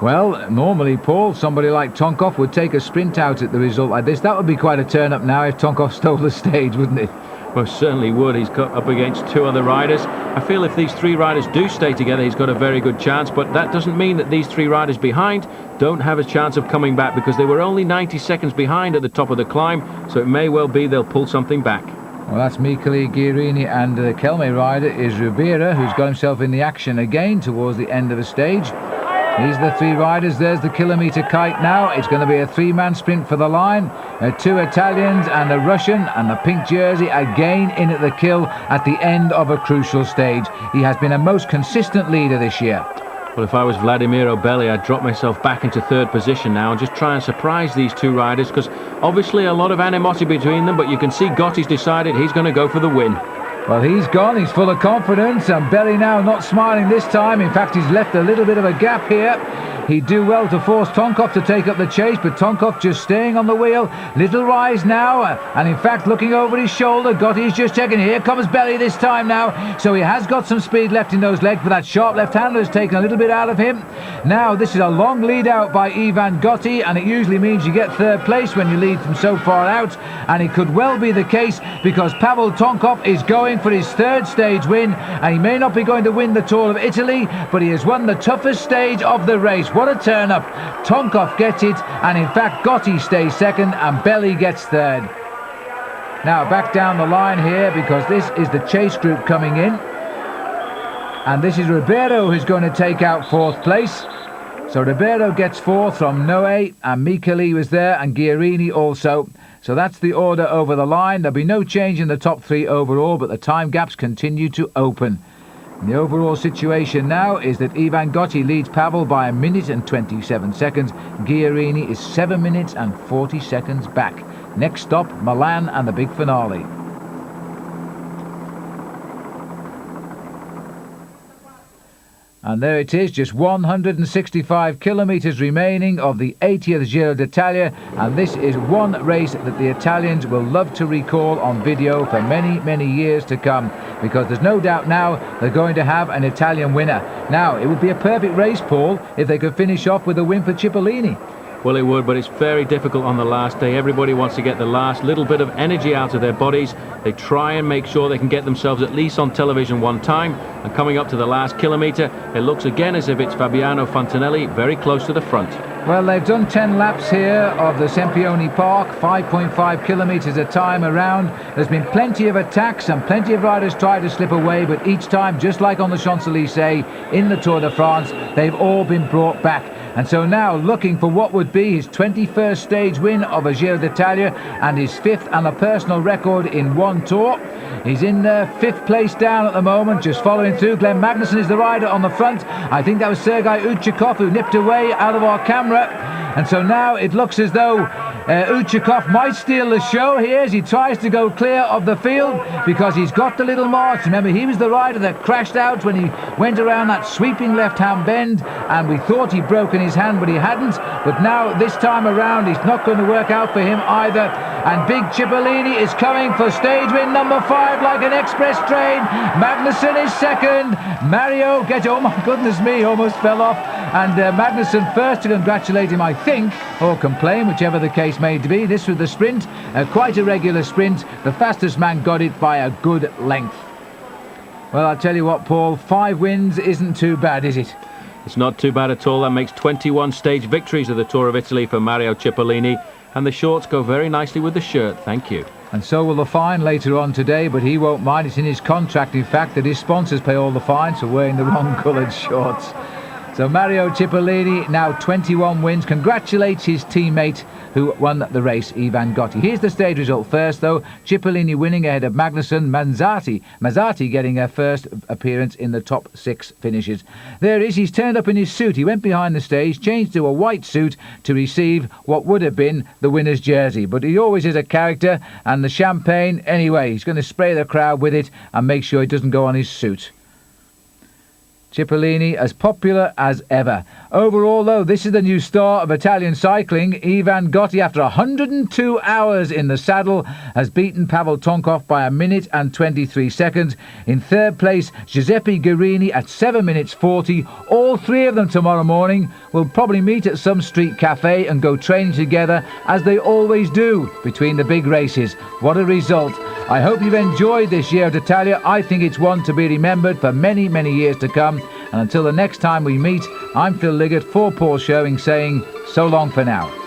Well, normally, Paul, somebody like Tonkov would take a sprint out at the result like this. That would be quite a turn-up now if Tonkov stole the stage, wouldn't it? Most certainly would. He's got up against two other riders. I feel if these three riders do stay together, he's got a very good chance, but that doesn't mean that these three riders behind don't have a chance of coming back, because they were only 90 seconds behind at the top of the climb, so it may well be they'll pull something back. Well, that's Michele, Guirini, and the Kelme rider is Ribera, who's got himself in the action again towards the end of the stage. These are the three riders. There's the kilometre kite now. It's going to be a three-man sprint for the line. Two Italians and a Russian, and the pink jersey again in at the kill at the end of a crucial stage. He has been a most consistent leader this year. Well, if I was Vladimiro Belli, I'd drop myself back into third position now and just try and surprise these two riders, because obviously a lot of animosity between them, but you can see Gotti's decided he's going to go for the win. Well, he's gone, he's full of confidence, and Belli now not smiling this time. In fact, he's left a little bit of a gap here. He'd do well to force Tonkov to take up the chase, but Tonkov just staying on the wheel. Little rise now, and in fact looking over his shoulder. Gotti's just checking. Here comes Belli this time now, so he has got some speed left in those legs, but that sharp left-hander has taken a little bit out of him. Now this is a long lead out by Ivan Gotti, and it usually means you get third place when you lead from so far out, and it could well be the case, because Pavel Tonkov is going for his third stage win, and he may not be going to win the Tour of Italy, but he has won the toughest stage of the race. What a turn-up. Tonkov gets it, and in fact Gotti stays second and Belli gets third. Now back down the line here, because this is the chase group coming in, and this is Ribeiro who's going to take out fourth place. So Ribeiro gets fourth from Noe, and Michele was there, and Guirini also. So that's the order over the line. There'll be no change in the top three overall, but the time gaps continue to open. And the overall situation now is that Ivan Gotti leads Pavel by 1 minute and 27 seconds. Guirini is 7 minutes and 40 seconds back. Next stop, Milan and the big finale. And there it is, just 165 kilometres remaining of the 80th Giro d'Italia, and this is one race that the Italians will love to recall on video for many, many years to come, because there's no doubt now they're going to have an Italian winner. Now, it would be a perfect race, Paul, if they could finish off with a win for Cipollini. Well, it would, but it's very difficult on the last day. Everybody wants to get the last little bit of energy out of their bodies. They try and make sure they can get themselves at least on television one time. And coming up to the last kilometre, it looks again as if it's Fabiano Fontanelli very close to the front. Well, they've done 10 laps here of the Sempione Park, 5.5 kilometres a time around. There's been plenty of attacks and plenty of riders tried to slip away, but each time, just like on the Champs-Élysées in the Tour de France, they've all been brought back. And so now, looking for what would be his 21st stage win of a Giro d'Italia and his fifth and a personal record in one Tour. He's in fifth place down at the moment, just following through. Glenn Magnussen is the rider on the front. I think that was Sergei Uchikov who nipped away out of our camera. And so now it looks as though Uchikov might steal the show here as he tries to go clear of the field, because he's got the little marks. Remember, he was the rider that crashed out when he went around that sweeping left-hand bend, and we thought he'd broken his hand, but he hadn't. But now, this time around, it's not going to work out for him either. And big Cipollini is coming for stage win number 5 like an express train. Magnussen is second. Mario gets, oh my goodness me, almost fell off. And Magnussen first to congratulate him, I think, or complain, whichever the case may be. This was the sprint, quite a regular sprint. The fastest man got it by a good length. Well, I'll tell you what, Paul, 5 wins isn't too bad, is it? It's not too bad at all. That makes 21 stage victories of the Tour of Italy for Mario Cipollini. And the shorts go very nicely with the shirt, thank you. And so will the fine later on today, but he won't mind. It's in his contract, in fact, that his sponsors pay all the fines for wearing the wrong coloured shorts. So Mario Cipollini, now 21 wins, congratulates his teammate who won the race, Ivan Gotti. Here's the stage result first, though. Cipollini winning ahead of Magnussen. Mazzati getting a first appearance in the top 6 finishes. There he is. He's turned up in his suit. He went behind the stage, changed to a white suit to receive what would have been the winner's jersey. But he always is a character, and the champagne, anyway, he's going to spray the crowd with it and make sure it doesn't go on his suit. Cipollini as popular as ever. Overall, though, this is the new star of Italian cycling. Ivan Gotti, after 102 hours in the saddle, has beaten Pavel Tonkov by 1 minute and 23 seconds. In third place, Giuseppe Guerini at 7 minutes 40. All three of them tomorrow morning will probably meet at some street cafe and go training together, as they always do between the big races. What a result. I hope you've enjoyed this year at Italia. I think it's one to be remembered for many, many years to come. And until the next time we meet, I'm Phil Liggett for Paul Showing saying so long for now.